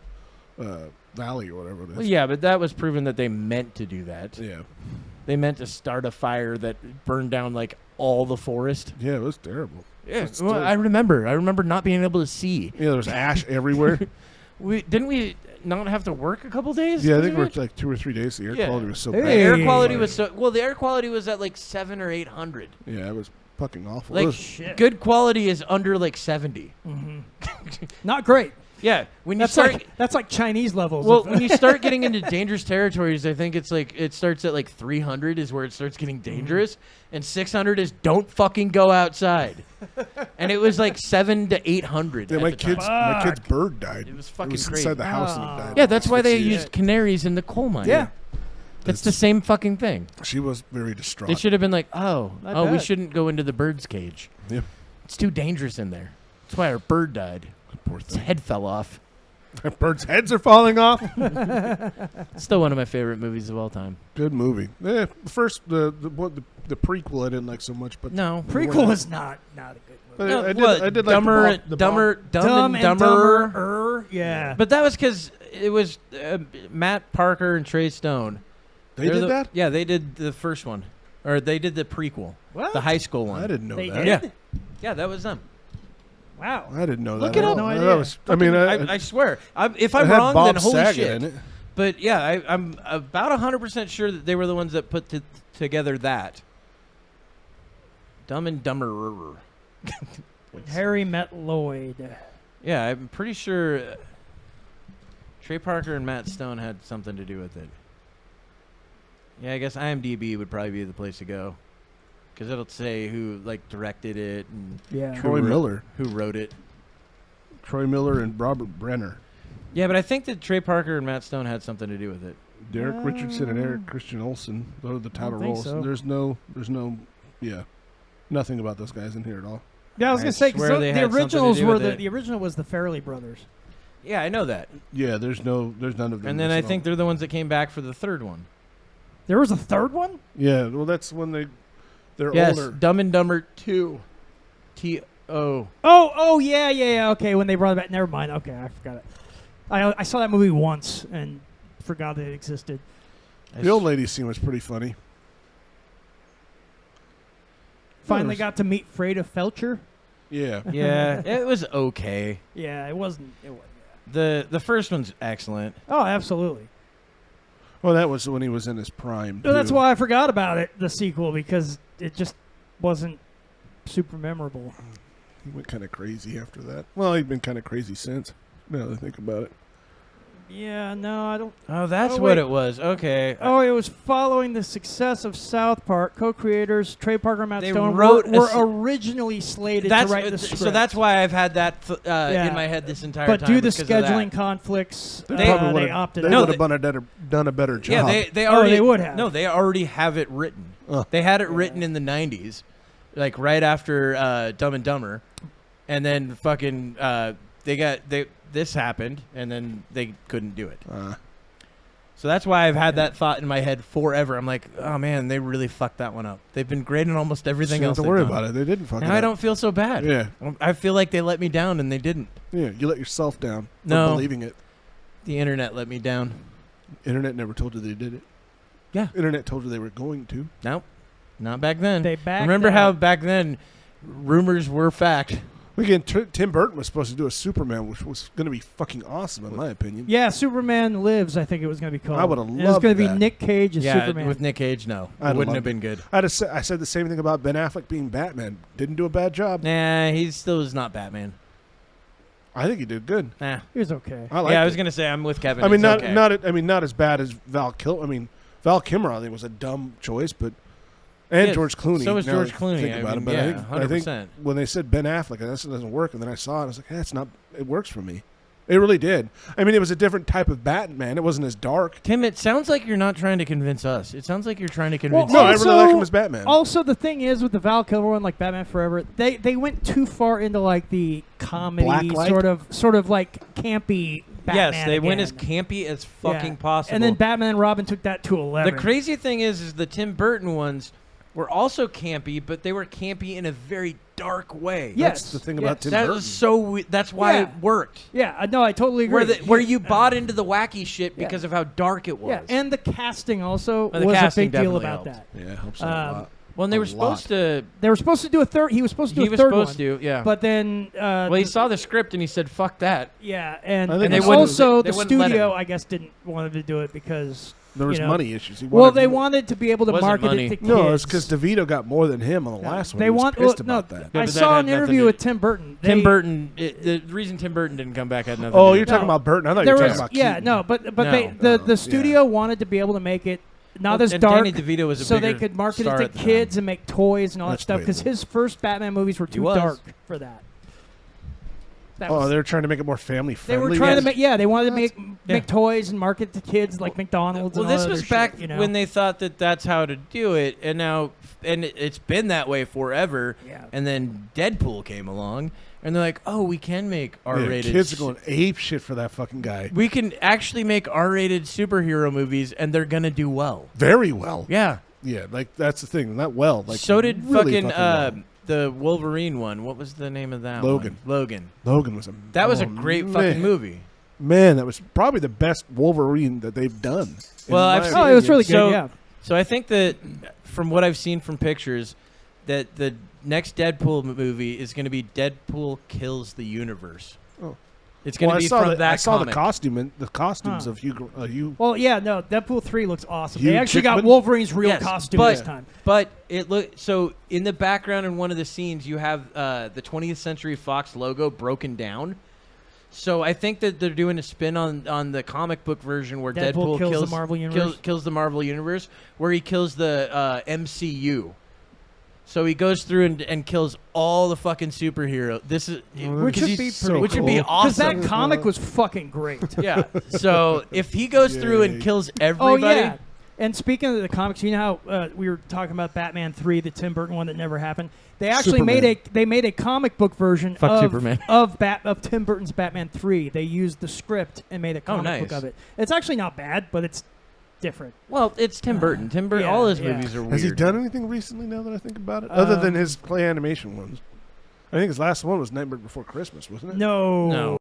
valley or whatever it is. Well, yeah, but that was proven that they meant to do that. Yeah. They meant to start a fire that burned down like all the forest. Yeah, it was terrible. Yeah, well, I remember not being able to see. Yeah, there was ash everywhere. Didn't we not have to work a couple days? Yeah, I because think of we it? worked like 2 or 3 days. The air Yeah. quality was so Hey. bad. The air Hey. quality was the air quality was at like 700 or 800. Yeah, it was fucking awful. Like It was- Shit. good quality is under like 70. Not great. Yeah, when you That's start like Chinese levels. well, of- when you start getting into dangerous territories, I think it's like it starts at like 300 is where it starts getting dangerous, and 600 is don't fucking go outside. And it was like 700 to 800. yeah, at my the time. kid's bird died. It was fucking inside crazy. the house and it died. Yeah, that's why they Shit. used canaries in the coal mine. yeah. It's the same fucking thing. She was very distraught. They should have been like, oh, I we bet. shouldn't go into the bird's cage. Yeah. It's too dangerous in there. That's why our bird died. Poor Its thing. head fell off. Birds' heads are falling off. Still one of my favorite movies of all time. Good movie. The first, the prequel I didn't like so much, but No. Prequel is not a good movie. But No, I did. what, I did Dumber, like Dumb Dumb and Dumber. Dumber. Yeah. But that was because it was Matt Parker and Trey Stone. They did that? Yeah, they did the first one. Or they did the prequel. What? The high school one. I didn't know They that. did? Yeah. Yeah, that was them. Wow. I didn't know Look that. it up. No That idea. was- I mean, I swear. If it I'm had wrong, Bob then holy Saget shit. in it. But yeah, I'm about 100% sure that they were the ones that put together that. Dumb and Dumber. Harry Met Lloyd. Yeah, I'm pretty sure Trey Parker and Matt Stone had something to do with it. Yeah, I guess IMDb would probably be the place to go. Because it'll say who directed it and Yeah. Troy Miller. who wrote it. Troy Miller and Robert Brenner. Yeah, but I think that Trey Parker and Matt Stone had something to do with it. Derek Richardson and Eric Christian Olsen. Those are the title think roles. so. There's no, nothing about those guys in here at all. Yeah, I was I gonna say 'cause swear they the had something to originals do were with it. the original was the Farrelly brothers. Yeah, I know that. Yeah, there's none of them. And then I listed think on- they're the ones that came back for the third one. There was a third one. Yeah, well, that's when they're Yes, older. Dumb and Dumber 2. T-O. Oh, yeah. Okay, when they brought it back. Never mind. Okay, I forgot it. I saw that movie once and forgot that it existed. The old lady scene was pretty funny. Finally got to meet Freda Felcher. Yeah. Yeah, it was okay. Yeah, it wasn't. The first one's excellent. Oh, absolutely. Well, that was when he was in his prime. No, that's too. why I forgot about it, the sequel, because it just wasn't super memorable. He went kind of crazy after that. Well, he'd been kind of crazy since. Now that I think about it. Yeah, no, I don't. Oh, that's Oh, what wait. it was. Okay. Oh, it was following the success of South Park. Co-creators Trey Parker and Matt They Stone wrote were a originally slated to write the script. So that's why I've had that Yeah. in my head this entire but time. due to because of that. scheduling conflicts, They they probably opted they out. would have done a better job. Yeah, they already they would have. No, they already have it written. They had it written in the 90s, like right after Dumb and Dumber, and then fucking this happened, and then they couldn't do it. So that's why I've had that thought in my head forever. I'm like, oh man, they really fucked that one up. They've been great in almost everything You else. don't have to worry about it. They didn't fuck it Now I up. don't feel so bad. Yeah. I feel like they let me down, and they didn't. Yeah, you let yourself down for No. believing it. The internet let me down. Internet never told you they did it. Yeah. Internet told you they were going to. Nope, not back then. They backed Remember out. how back then rumors were fact. Again, Tim Burton was supposed to do a Superman, which was going to be fucking awesome, in my opinion. Yeah, Superman Lives, I think it was going to be called. I would've It was loved going to be that. Nick Cage as Yeah, Superman. with Nick Cage, no, I'd it wouldn't loved have been it. good. I said the same thing about Ben Affleck being Batman. Didn't do a bad job. Nah, he still is not Batman. I think he did good. Nah. He was okay. I liked Yeah, I was it. gonna say I'm with Kevin. I mean, It's okay. not as bad as Val Kilmer. I think was a dumb choice, but and Yeah, George Clooney. so was now George that I Clooney, think I about mean, it, but yeah, I think 100%. when they said Ben Affleck, this doesn't work, and then I saw it, I was like, that's not. It works for me. It really did. I mean, it was a different type of Batman. It wasn't as dark. Tim, it sounds like you're not trying to convince us. It sounds like you're trying to convince. No, I us. really like him as Batman. Also, the thing is with the Val Kilmer one, like Batman Forever, they went too far into like the comedy Blacklight? sort of like campy Batman. Yes, they went as again. campy as Yeah. fucking possible. And then Batman and Robin took that to 11. The crazy thing is the Tim Burton ones were also campy, but they were campy in a very dark way. Yes. That's the thing about Tim that Burton. was so. That's why Yeah. it worked. Yeah, no, I totally agree. Where you bought into the wacky shit because of how dark it was. Yeah, and the casting also Well, the was casting a big deal definitely about helped. that. Yeah, it helps a lot. Well, and they A were supposed to. They were supposed to do a third. He was supposed to do He a was third supposed one. to, yeah. But then, Well, he saw the script and he said, "Fuck that." yeah, and, I think and they wouldn't- also they the wouldn't let studio, him. I guess, didn't want him to do it because There was you know, money issues. He Well, wanted they more. wanted to be able to Wasn't market money. it to kids. No, it's because DeVito got more than him on the last one. They He was want pissed no. about that. Yeah, I but that saw had an nothing interview to- with Tim Burton. Tim They- Burton. The reason Tim Burton didn't come back had nothing. Oh, to do you're with talking No. about Burton. I thought you There were was, talking about yeah, Keaton. no, but No. the studio wanted to be able to make it not as and dark, Danny DeVito was a so they bigger could market star it at to the kids and make toys and all That's that stuff. Because debatable. his first Batman movies were too was. dark for that. That Oh, was- they were trying to make it more family They friendly. were trying to make, they wanted to Yeah. make toys and market to kids like McDonald's. Well, and all this that was other back shit, you know? when they thought that that's how to do it, and now, it's been that way forever. Yeah. And then Deadpool came along, and they're like, "Oh, we can make Yeah, R-rated. kids are going ape shit for that fucking guy. We can actually make R-rated superhero movies, and they're gonna do well. Very well. Yeah. Yeah, like that's the thing. Not well. Like So did really fucking well. the Wolverine one. What was the name of that Logan. one? Logan. Logan was a That was a oh, great man. fucking movie. Man, that was probably the best Wolverine that they've done. in Well, my I've seen, Oh, it was really good, so, yeah. So I think that from what I've seen from pictures, that the next Deadpool movie is going to be Deadpool Kills the Universe. Oh. It's going to be from that I saw comic. the costumes Huh. of Hugh. Well, yeah, no, Deadpool 3 looks awesome. Hugh They actually got Jackman? Wolverine's real Yes, costume but, this time. But it so in the background in one of the scenes you have the 20th Century Fox logo broken down. So I think that they're doing a spin on the comic book version where Deadpool Deadpool kills the Marvel Universe? kills the Marvel Universe, where he kills the MCU. So he goes through and kills all the fucking superheroes. This is Which would be so pretty which would be cool. Because awesome. that comic was fucking great. Yeah. So if he goes through and Yay. kills Oh, everybody, yeah. And speaking of the comics, you know how we were talking about Batman 3, the Tim Burton one that never happened? They actually made a comic book version Fuck of Superman. of Tim Burton's Batman 3. They used the script and made a comic book nice. of it. It's actually not bad, but it's different. well, it's Tim Burton. Tim Burton. yeah, All his yeah. movies are weird. Has he done anything recently? Now that I think about it, other than his play animation ones, I think his last one was Nightmare Before Christmas, wasn't it? No. No.